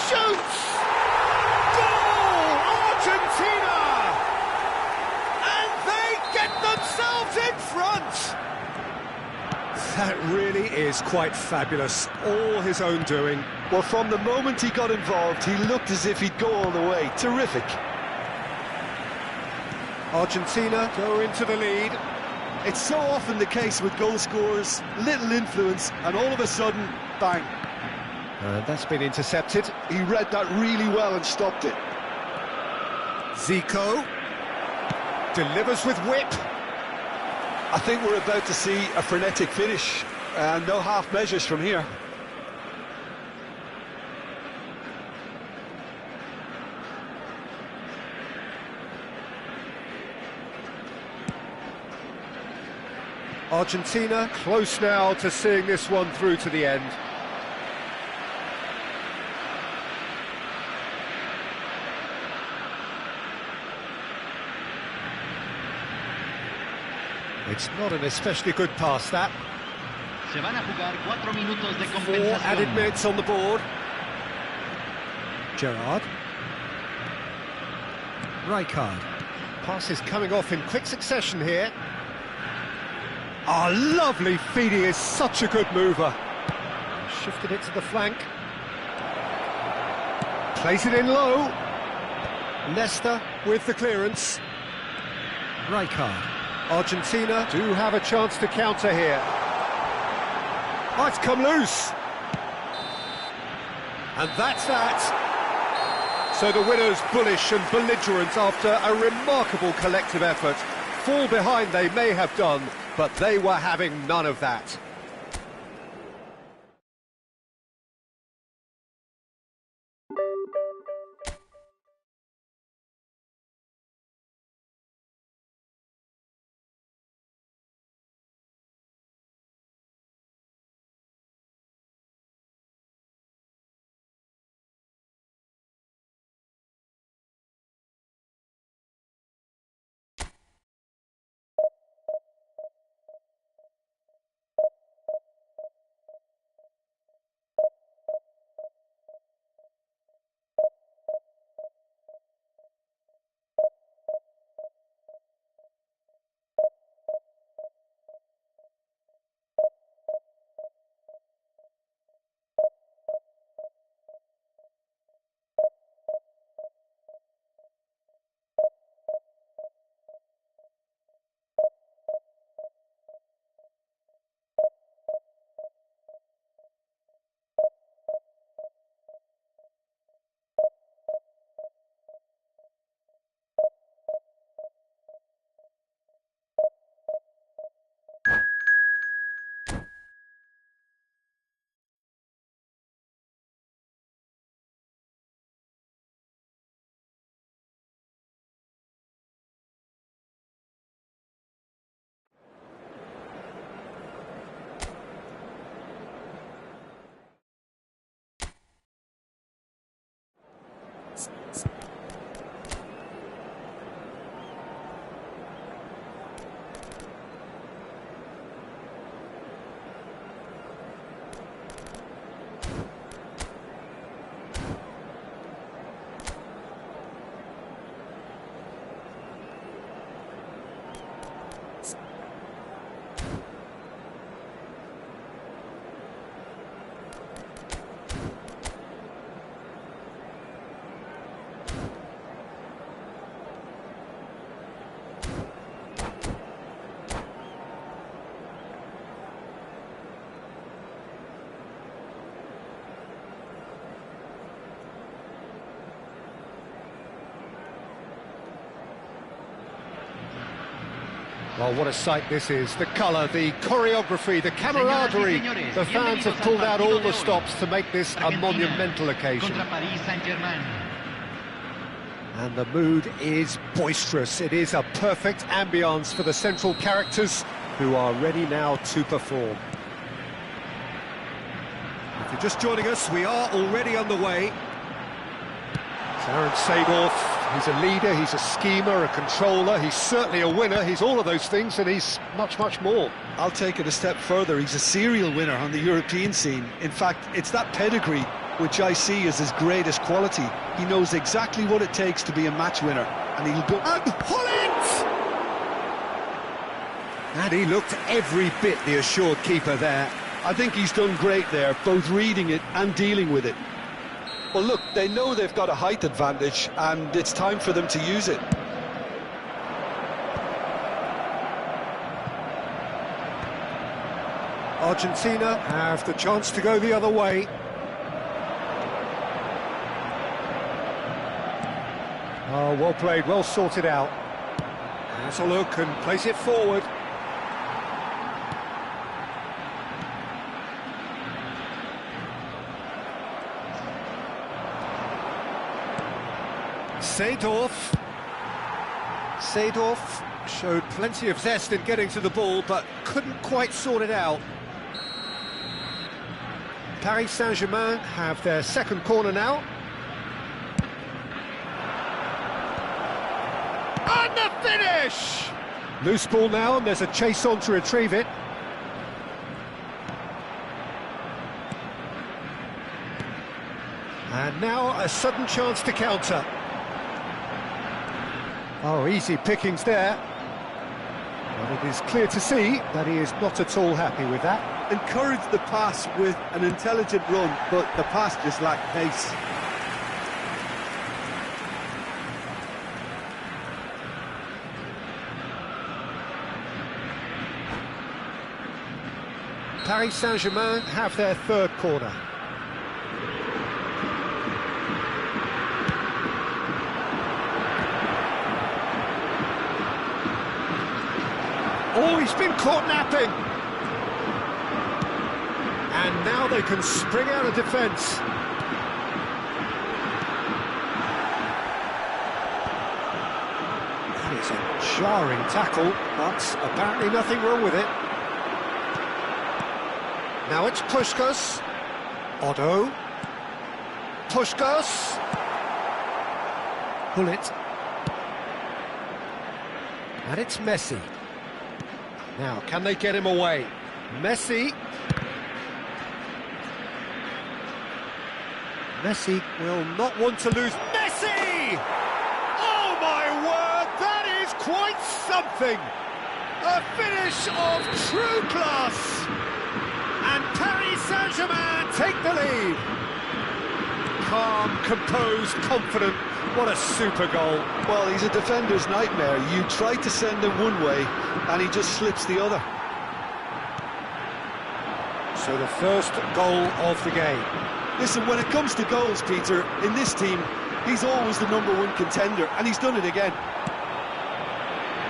Shoots! Goal! Argentina! And they get themselves in front! That really is quite fabulous. All his own doing.
Well, from the moment he got involved, he looked as if he'd go all the way. Terrific.
Argentina go into the lead.
It's so often the case with goal scorers, little influence, and all of a sudden, bang.
That's been intercepted.
He read that really well and stopped it.
Zico delivers with whip.
I think we're about to see a frenetic finish, and no half measures from here.
Argentina close now to seeing this one through to the end. It's not an especially good pass, that.
Se van a jugar 4 minutos de
4
compensación.
added minutes on the board. Gerrard. Rijkaard. Pass is coming off in quick succession here. Ah, lovely feed, he is such a good mover. Shifted it to the flank. Plays it in low. Leicester with the clearance. Rijkaard. Argentina do have a chance to counter here. Oh, it's come loose. And that's that. So the winners bullish and belligerent after a remarkable collective effort. Fall behind they may have done, but they were having none of that. Well, what a sight this is. The colour, the choreography, the camaraderie. The fans have pulled out all the stops to make this a monumental occasion. And the mood is boisterous. It is a perfect ambience for the central characters who are ready now to perform. If you're just joining us, we are already underway. Aaron Seedorf, he's a leader, he's a schemer, a controller, he's certainly a winner, he's all of those things, and he's much, much more.
I'll take it a step further. He's a serial winner on the European scene. In fact, it's that pedigree which I see as his greatest quality. He knows exactly what it takes to be a match winner, and he'll go and pull it!
And he looked every bit the assured keeper there.
I think he's done great there, both reading it and dealing with it. Well, look, they know they've got a height advantage, and it's time for them to use it.
Argentina have the chance to go the other way. Oh, well played, well sorted out. Has a look and plays it forward. Seedorf showed plenty of zest in getting to the ball, but couldn't quite sort it out. Paris Saint-Germain have their second corner now. And the finish! Loose ball now, and there's a chase on to retrieve it. And now a sudden chance to counter. Oh, easy pickings there. But it is clear to see that he is not at all happy with that.
Encouraged the pass with an intelligent run, but the pass just lacked pace.
Paris Saint-Germain have their third corner. Oh, he's been caught napping. And now they can spring out of defence. That is a jarring tackle, but apparently nothing wrong with it. Now it's Puskas. Otto. Puskas. Pull it. And it's Messi. Now, can they get him away? Messi. Messi will not want to lose. Messi! Oh, my word, that is quite something! A finish of true class! And Paris Saint-Germain take the lead. Calm, composed, confident. What a super goal.
Well, he's a defender's nightmare. You try to send him one way, and he just slips the other.
So the first goal of the game.
Listen, when it comes to goals, Peter, in this team, he's always the #1 contender, and he's done it again.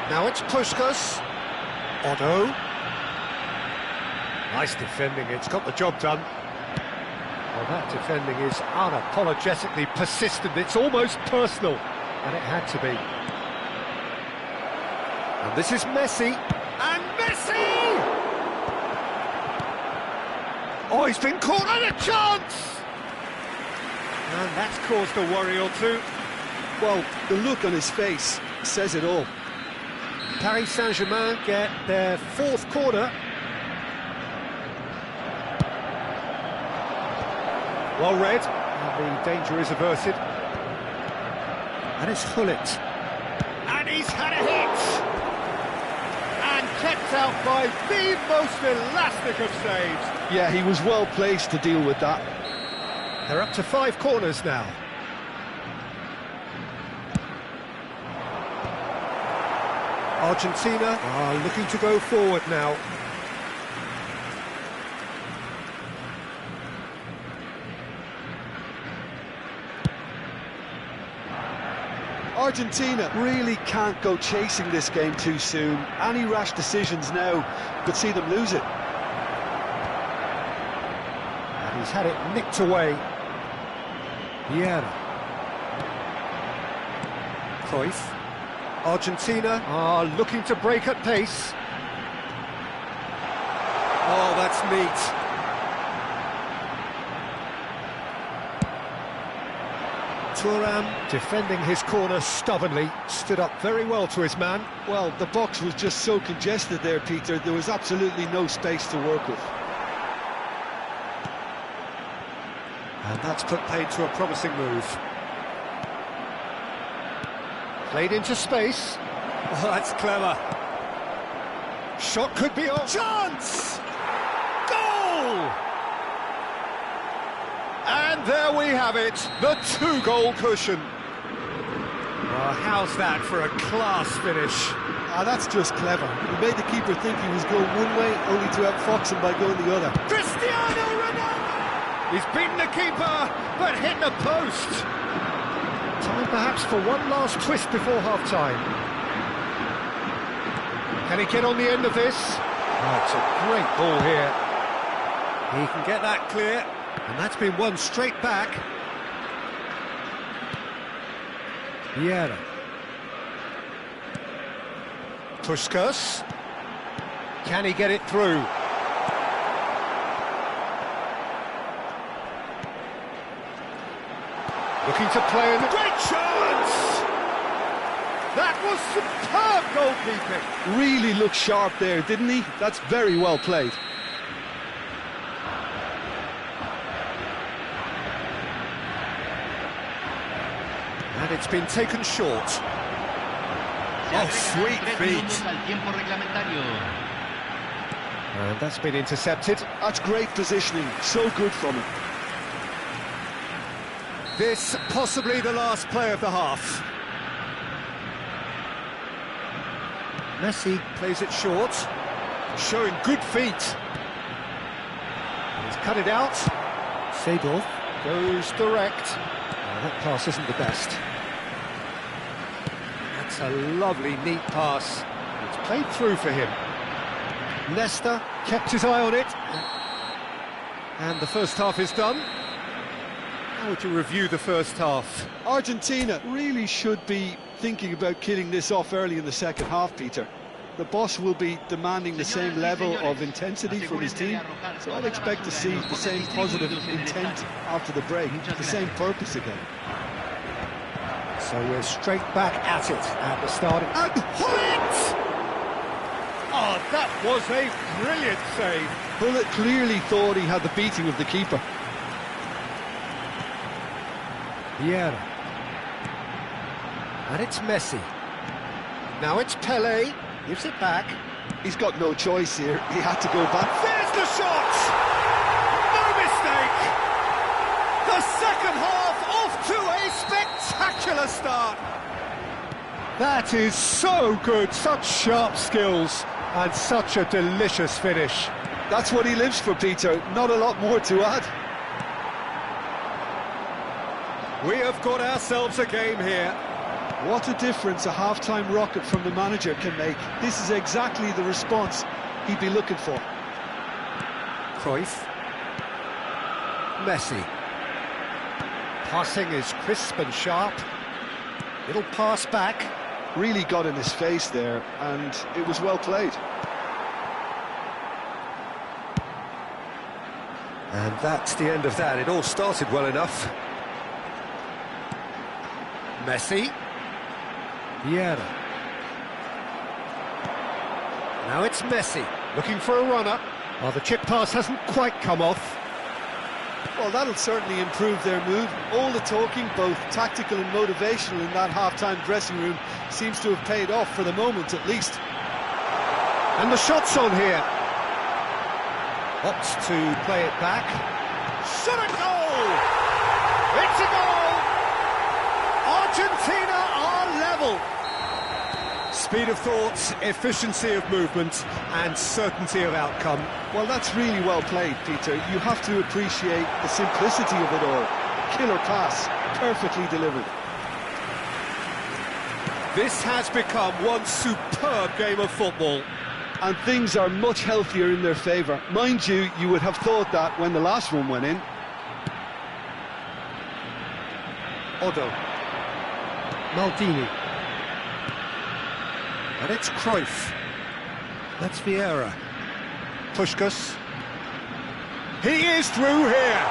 Now it's Puskas. Otto. Nice defending, it's got the job done. Well, that defending is unapologetically persistent, it's almost personal, and it had to be. And this is Messi, and Messi! Oh, he's been caught on a chance! And that's caused a worry or two.
Well, the look on his face says it all.
Paris Saint-Germain get their fourth corner. Well read, and the danger is averted. And it's Hullet. And he's had a hit! And kept out by the most elastic of saves.
Yeah, he was well placed to deal with that.
They're up to 5 corners now. Argentina are looking to go forward now.
Argentina really can't go chasing this game too soon. Any rash decisions now could see them lose it.
And he's had it nicked away. Vieira. Cruyff. Argentina are looking to break at pace. Oh, that's neat. Thuram, defending his corner stubbornly, stood up very well to his man.
Well, the box was just so congested there, Peter. There was absolutely no space to work with.
And that's put paid to a promising move. Played into space. Oh, that's clever. Shot could be on. Chance! Goal! And there we have it, the two-goal cushion. Well, how's that for a class finish?
That's just clever. He made the keeper think he was going one way, only to outfox him by going the other.
Cristiano Ronaldo! He's beaten the keeper, but hit the post. Time perhaps for one last twist before half-time. Can he get on the end of this? Oh, it's a great ball here. He can get that clear. And that's been won straight back. Vieira. Puskas. Can he get it through? Looking to play in the... Great chance! That was superb goalkeeping.
Really looked sharp there, didn't he? That's very well played.
And it's been taken short. Oh, sweet feet. And that's been intercepted.
That's great positioning, so good from him.
This possibly the last play of the half. Messi plays it short, showing good feet. He's cut it out. Seedorf goes direct. That pass isn't the best. That's a lovely, neat pass. It's played through for him. Leicester kept his eye on it. And the first half is done. How would you review the first half?
Argentina really should be thinking about killing this off early in the second half, Peter. The boss will be demanding the same level of intensity from his team, so I'd expect to see the same positive intent after the break, the same purpose again.
So we're straight back at it at the start. And Hullet! Oh, that was a brilliant save.
Hullet clearly thought he had the beating of the keeper.
Vieira. And it's Messi. Now it's Pelé. Gives it back.
He's got no choice here. He had to go back.
There's the shot! No mistake! The second half off to a spectacular start. That is so good. Such sharp skills and such a delicious finish.
That's what he lives for, Peter. Not a lot more to add.
We have got ourselves a game here.
What a difference a half-time rocket from the manager can make. This is exactly the response he'd be looking for.
Cruyff. Messi. Passing is crisp and sharp. Little pass back.
Really got in his face there, and it was well played.
And that's the end of that. It all started well enough. Messi. Vieira. Now it's Messi, looking for a runner. Oh, the chip pass hasn't quite come off.
Well, that'll certainly improve their move. All the talking, both tactical and motivational, in that half-time dressing room seems to have paid off for the moment, at least.
And the shot's on here. Opts to play it back. Shot a goal! It's a goal! Argentina are level. Speed of thought, efficiency of movement, and certainty of outcome.
Well, that's really well played, Peter. You have to appreciate the simplicity of it all. Killer pass, perfectly delivered.
This has become one superb game of football.
And things are much healthier in their favour. Mind you, you would have thought that when the last one went in.
Odo. Maldini. And it's Cruyff. That's Vieira. Puskás. He is through here.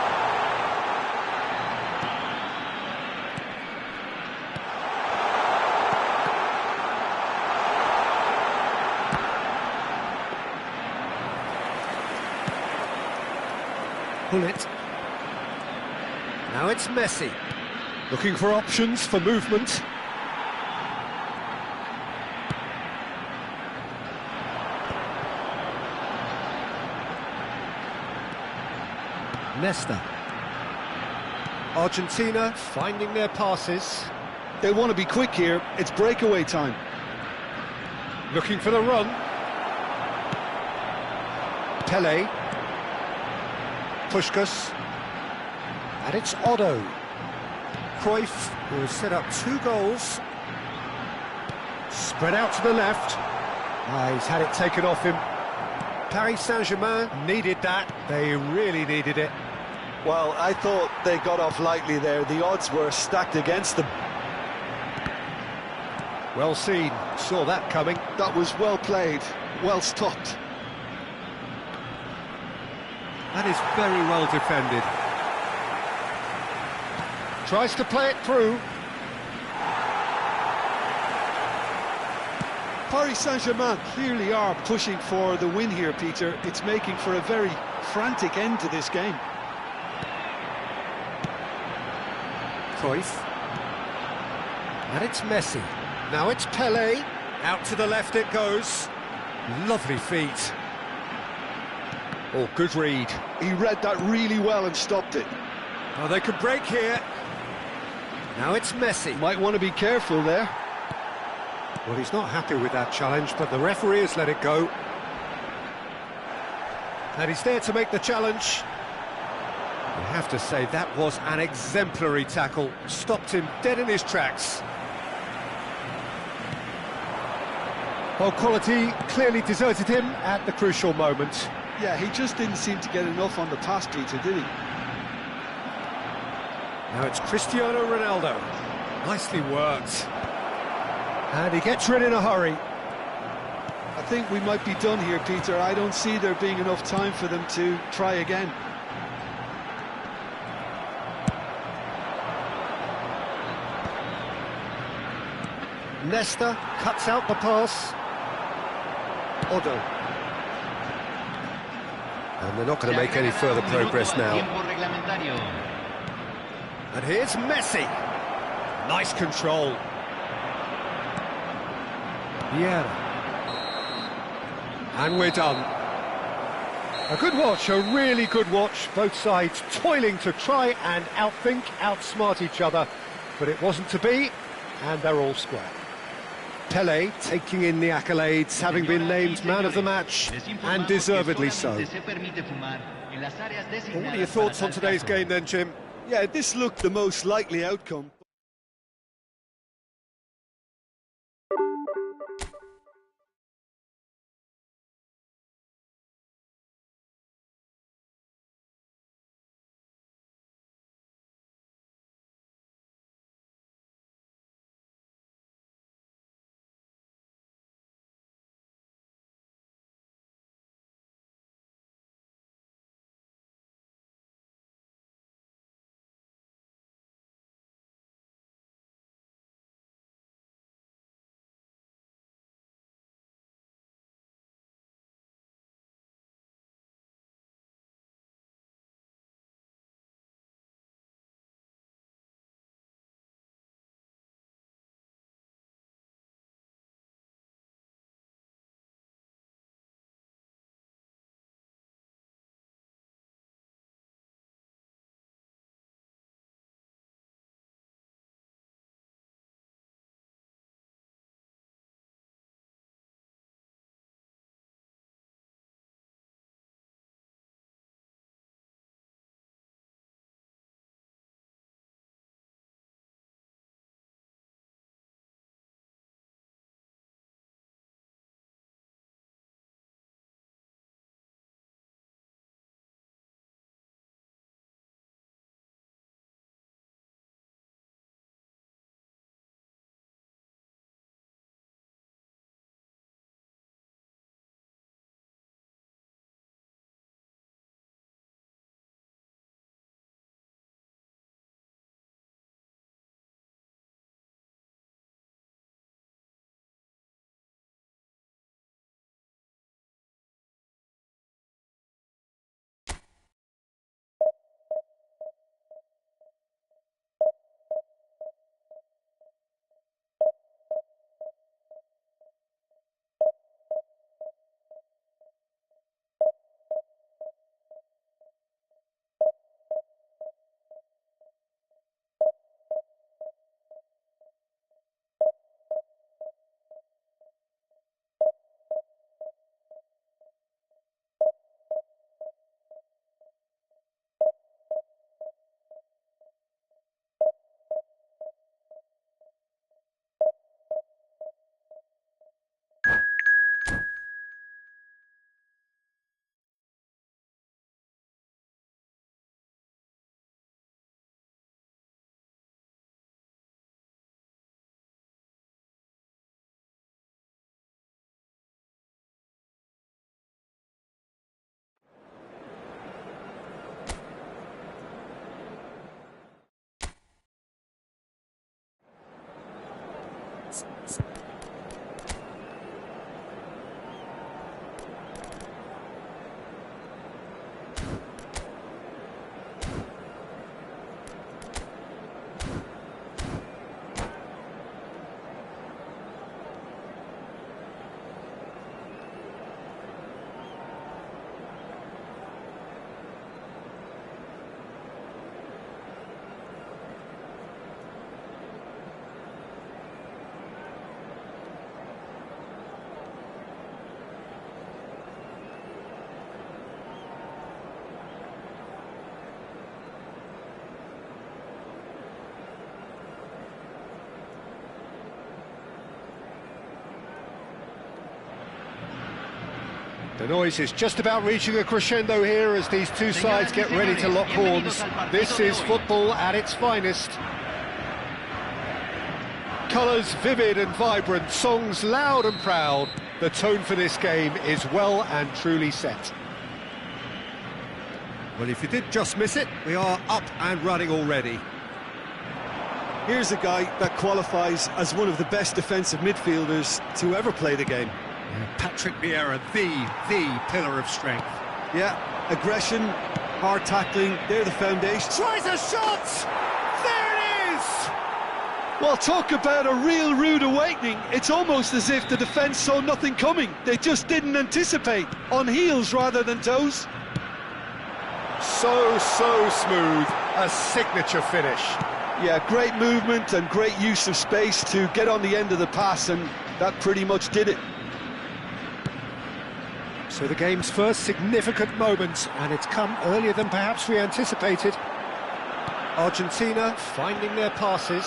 Pull it. Now it's Messi. Looking for options for movement. Nesta. Argentina finding their passes.
They want to be quick here. It's breakaway time.
Looking for the run. Pelé. Puskás. And it's Odo. Cruyff, who has set up 2 goals. Spread out to the left. He's had it taken off him. Paris Saint-Germain needed that. They really needed it.
Well, I thought they got off lightly there. The odds were stacked against them.
Well seen. Saw that coming.
That was well played, well stopped.
That is very well defended. Tries to play it through.
Paris Saint-Germain clearly are pushing for the win here, Peter. It's making for a very frantic end to this game.
Cruyff. And it's Messi. Now it's Pelé. Out to the left it goes. Lovely feet. Oh, good read.
He read that really well and stopped it.
Oh, they could break here. Now it's Messi.
Might want to be careful there.
Well, he's not happy with that challenge, but the referee has let it go. And he's there to make the challenge. I have to say, that was an exemplary tackle. Stopped him dead in his tracks. Well, quality clearly deserted him at the crucial moment.
Yeah, he just didn't seem to get enough on the pass, Peter, did he?
Now it's Cristiano Ronaldo. Nicely worked. And he gets rid in a hurry.
I think we might be done here, Peter. I don't see there being enough time for them to try again.
Nesta cuts out the pass. Odo. And they're not going to make any further progress now. And here's Messi. Nice control. Vieira. And we're done. A good watch, a really good watch. Both sides toiling to try and outthink, outsmart each other. But it wasn't to be, and they're all square. Pelé taking in the accolades, having been named man of the match, and deservedly so. Well, what are your thoughts on today's game then, Jim?
Yeah, this looked the most likely outcome.
The noise is just about reaching a crescendo here as these two sides get ready to lock horns. This is football at its finest. Colours vivid and vibrant, songs loud and proud. The tone for this game is well and truly set.
Well, if you did just miss it, we are up and running already.
Here's a guy that qualifies as one of the best defensive midfielders to ever play the game.
Patrick Vieira, the pillar of strength.
Yeah, aggression, hard tackling, they're the foundation.
Tries a shot! There it is!
Well, talk about a real rude awakening. It's almost as if the defence saw nothing coming. They just didn't anticipate. On heels rather than toes.
So smooth. A signature finish.
Yeah, great movement and great use of space to get on the end of the pass, and that pretty much did it.
So the game's first significant moment, and it's come earlier than perhaps we anticipated. Argentina finding their passes.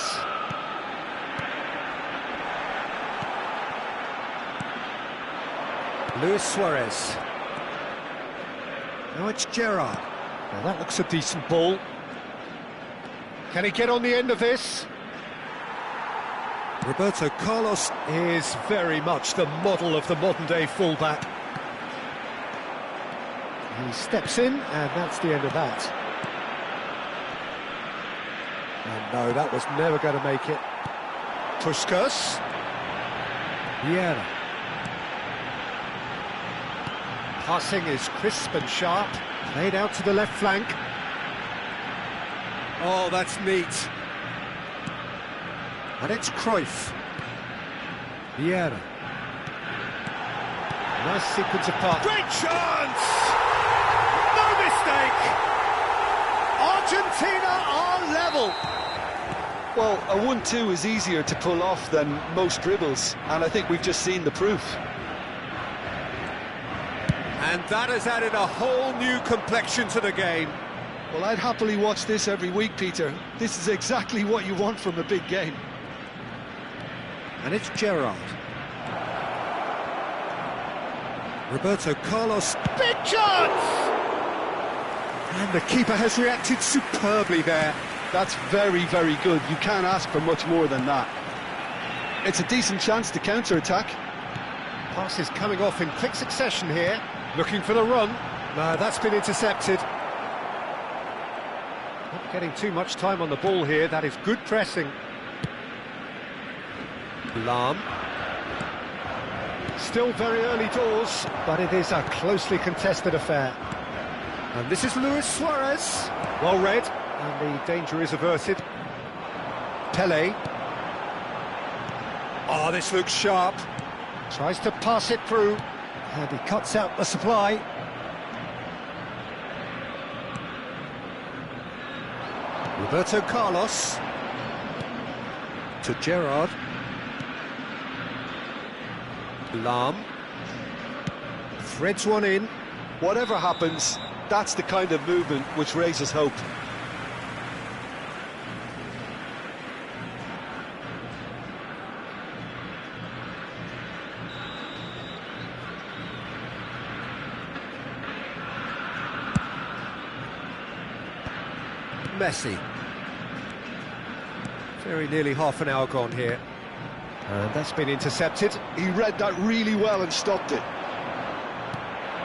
Luis Suarez.
Now it's Gerrard.
Well, that looks a decent ball. Can he get on the end of this?
Roberto Carlos
Is very much the model of the modern-day fullback. He steps in, and that's the end of that. And no, that was never going to make it. Puskas.
Vieira.
Passing is crisp and sharp. Played out to the left flank.
Oh, that's neat. And it's Cruyff. Vieira.
Nice sequence of passes.
Great chance!
No mistake! Argentina are level.
Well, a 1-2 is easier to pull off than most dribbles, and I think we've just seen the proof.
And that has added a whole new complexion to the game.
Well, I'd happily watch this every week, Peter. This is exactly what you want from a big game.
And it's Gerrard. Roberto Carlos.
Big chance! And the keeper has reacted superbly there.
That's very, very good. You can't ask for much more than that. It's a decent chance to counter-attack.
Pass is coming off in quick succession here. Looking for the run. No, that's been intercepted. Not getting too much time on the ball here. That is good pressing.
Lahm.
Still very early doors, but it is a closely contested affair. And this is Luis Suarez. Well read, and the danger is averted. Pele.
Oh, this looks sharp.
Tries to pass it through, and he cuts out the supply.
Roberto Carlos. To Gerrard. Lahm. Threads one in.
Whatever happens, that's the kind of movement which raises hope.
Messi. Very nearly half an hour gone here.
And that's been intercepted.
He read that really well and stopped it.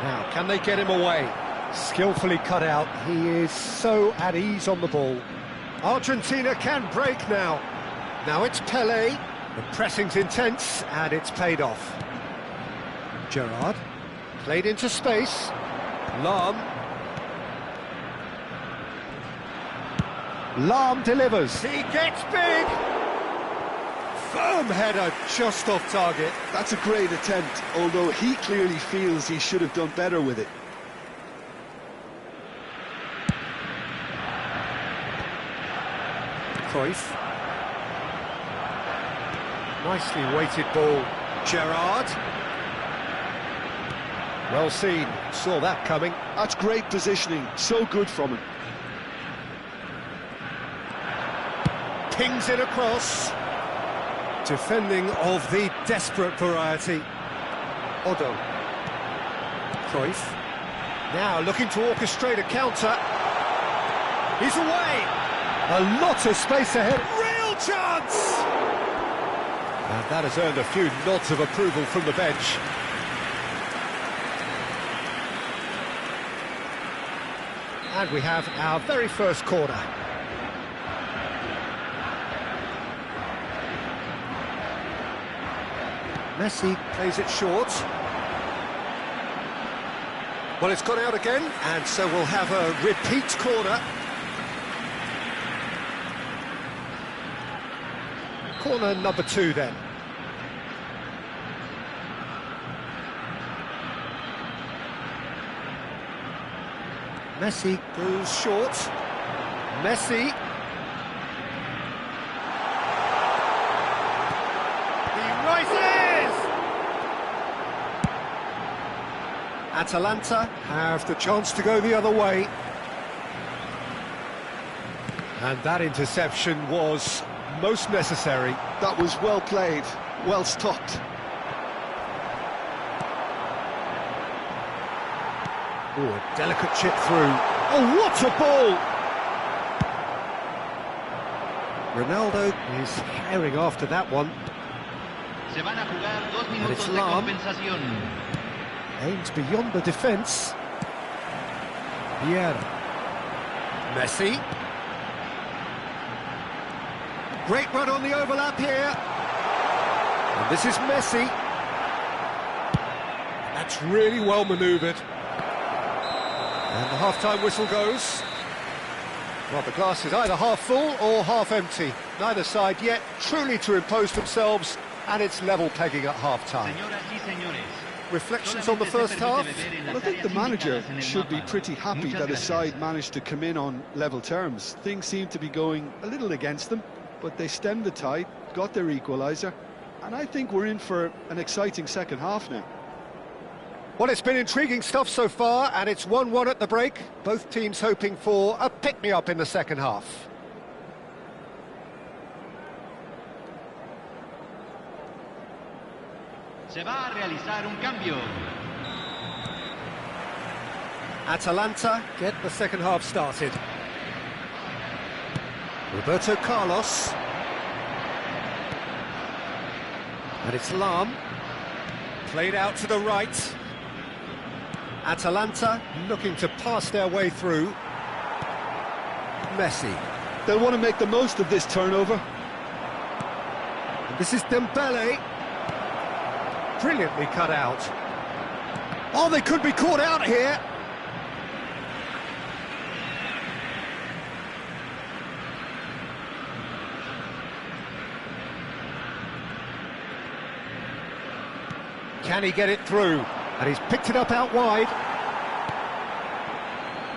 Now, can they get him away? Skillfully cut out. He is so at ease on the ball. Argentina can break now. Now it's Pele. The pressing's intense, and it's paid off. Gerrard. Played into space. Lahm. Lahm delivers.
He gets big! Firm header just off target.
That's a great attempt, although he clearly feels he should have done better with it.
Cruyff.
Nicely weighted ball.
Gerrard.
Well seen. Saw that coming.
That's great positioning. So good from him.
Pings it across.
Defending of the desperate variety.
Otto. Cruyff. Now looking to orchestrate a counter. He's away! A lot of space ahead. Real chance! And that has earned a few nods of approval from the bench. And we have our very first corner. Messi plays it short. Well, it's gone out again, and so we'll have a repeat corner. Corner number 2 then. Messi goes short. Messi. He rises! Atalanta have the chance to go the other way. And that interception was most necessary.
That was well played, well stopped.
Oh, a delicate chip through. Oh, what a ball! Ronaldo is herring after that one.
Se van a jugar 2 minutos
it's
de
Lam.
compensación.
Aims beyond the defence. Vieira. Messi. Great run on the overlap here. And this is Messi. That's really well manoeuvred. And the half-time whistle goes. Well, the glass is either half full or half empty. Neither side yet truly to impose themselves, and it's level pegging at half-time.
Señoras y señores,
Reflections on the first half?
Well, I think the manager should be pretty happy that his side managed to come in on level terms. Things seem to be going a little against them, but they stemmed the tide, got their equaliser, and I think we're in for an exciting second half now.
Well, it's been intriguing stuff so far, and it's 1-1 at the break. Both teams hoping for a pick-me-up in the second half.
se va a realizar un cambio.
Atalanta get the second half started. Roberto Carlos. And it's Lam. Played out to the right. Atalanta looking to pass their way through. Messi.
They'll want to make the most of this turnover.
And this is Dembele. Brilliantly cut out. Oh, they could be caught out here. Can he get it through? And he's picked it up out wide.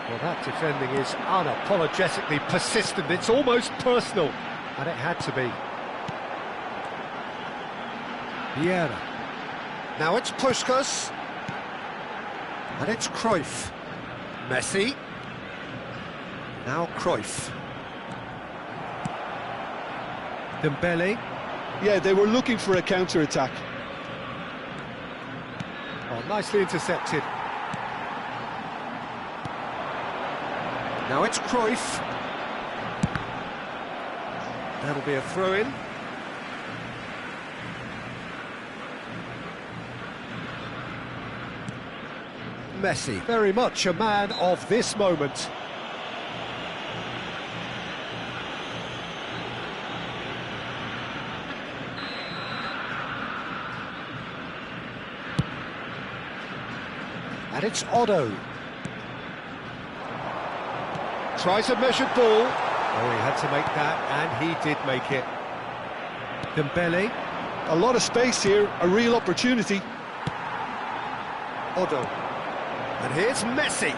Well, that defending is unapologetically persistent. It's almost personal. And it had to be. Vieira. Now it's Puskas. And it's Cruyff. Messi. Now Cruyff. Dembele.
Yeah, they were looking for a counter-attack.
Oh, nicely intercepted. Now it's Cruyff. That'll be a throw-in. Messi, very much a man of this moment. And it's Otto. Tries a measured ball. Oh, he had to make that, and he did make it. Dembele.
A lot of space here, a real opportunity.
Otto. And here's Messi.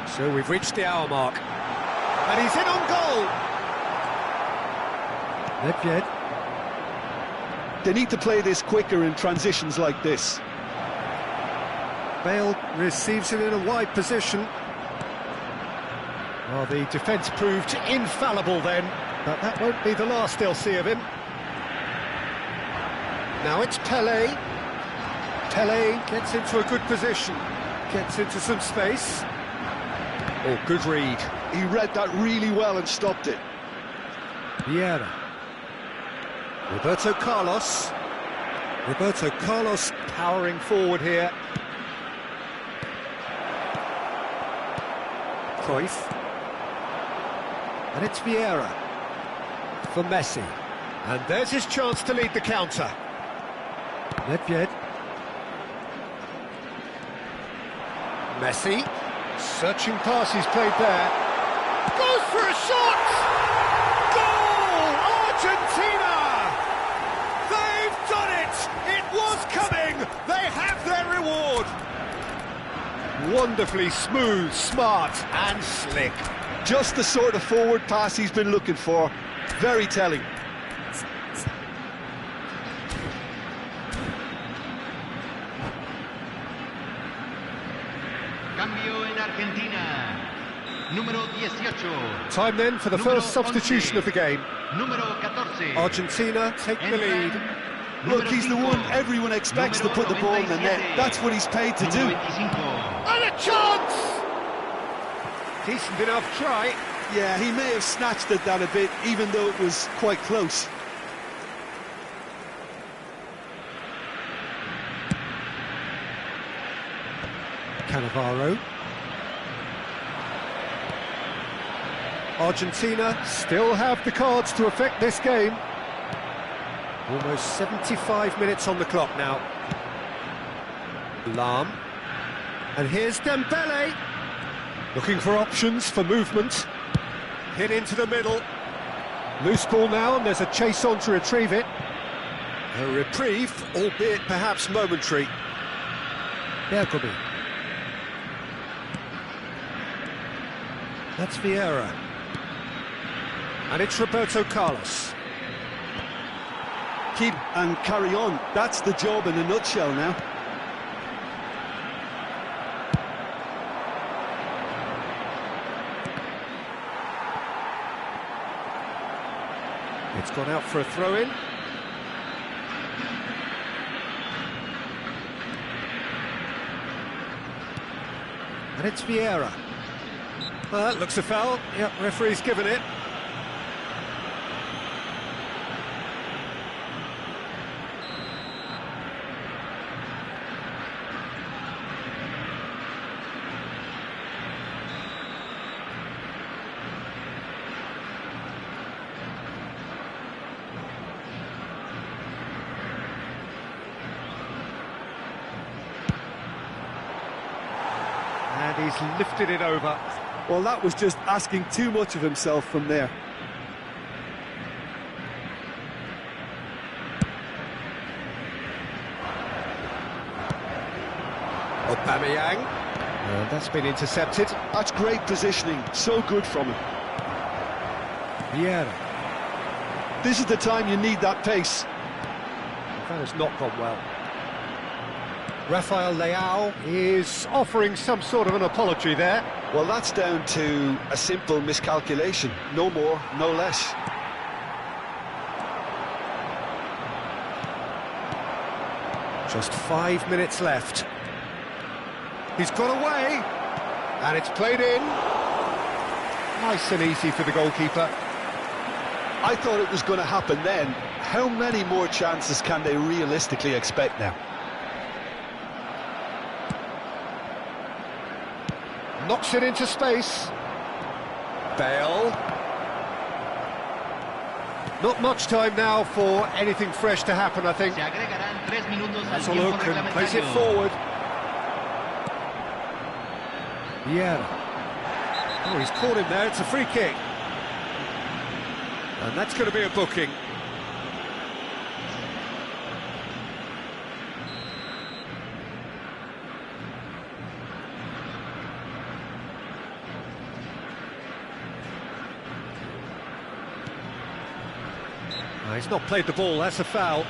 So we've reached the hour mark. And he's in on goal. Nedved.
They need to play this quicker in transitions like this.
Bale receives it in a wide position. Well, the defence proved infallible then, but that won't be the last they'll see of him. Now it's Pelé. Pele gets into a good position, gets into some space. Oh, good read.
He read that really well and stopped it.
Vieira. Roberto Carlos. Roberto Carlos powering forward here. Cruyff. And it's Vieira for Messi. And there's his chance to lead the counter. Nedved. Messi. Searching pass he's played there. Goes for a shot! Goal! Argentina! They've done it! It was coming! They have their reward! Wonderfully smooth, smart and slick.
Just the sort of forward pass he's been looking for. Very telling.
Cambio en Argentina. Número 18.
Time then for the first substitution of the game.
Número 14.
Argentina take the lead.
Look, he's the one everyone expects to put the ball in the net. That's what he's paid to do.
And a chance! Decent enough try.
Yeah, he may have snatched at that a bit, even though it was quite close.
Cannavaro. Argentina still have the cards to affect this game. Almost 75 minutes on the clock now. Lam. And here's Dembele. Looking for options for movement. Hit into the middle. Loose ball now, and there's a chase on to retrieve it. A reprieve, albeit perhaps momentary. Bergomi. That's Vieira. And it's Roberto Carlos.
Keep and carry on. That's the job in a nutshell now.
It's gone out for a throw-in. And it's Vieira. Well, that looks a foul. Yep, referee's given it. And he's lifted it over.
Well, that was just asking too much of himself from there.
Aubameyang. And that's been intercepted.
That's great positioning. So good from him.
Vieira.
This is the time you need that pace.
That has not gone well. Rafael Leao is offering some sort of an apology there.
Well, that's down to a simple miscalculation. No more, no less.
Just 5 minutes left. He's got away, and it's played in. Nice and easy for the goalkeeper.
I thought it was going to happen then. How many more chances can they realistically expect now?
Knocks it into space. Bale. Not much time now for anything fresh to happen, I think. That's a look and plays it forward. Yeah. Oh, he's caught him there. It's a free kick. And that's going to be a booking. He's not played the ball, that's a foul.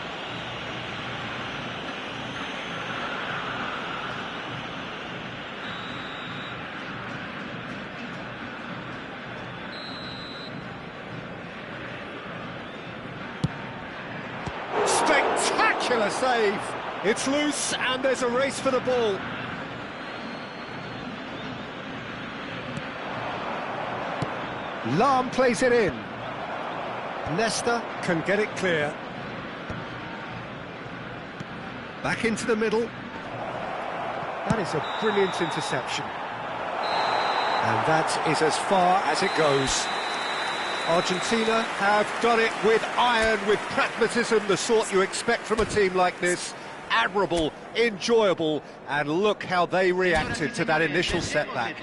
Spectacular save! It's loose, and there's a race for the ball. Lahm plays it in. Nesta can get it clear. Back into the middle. That is a brilliant interception. And that is as far as it goes. Argentina have done it with iron, with pragmatism, the sort you expect from a team like this. Admirable, enjoyable, and look how they reacted to that initial setback.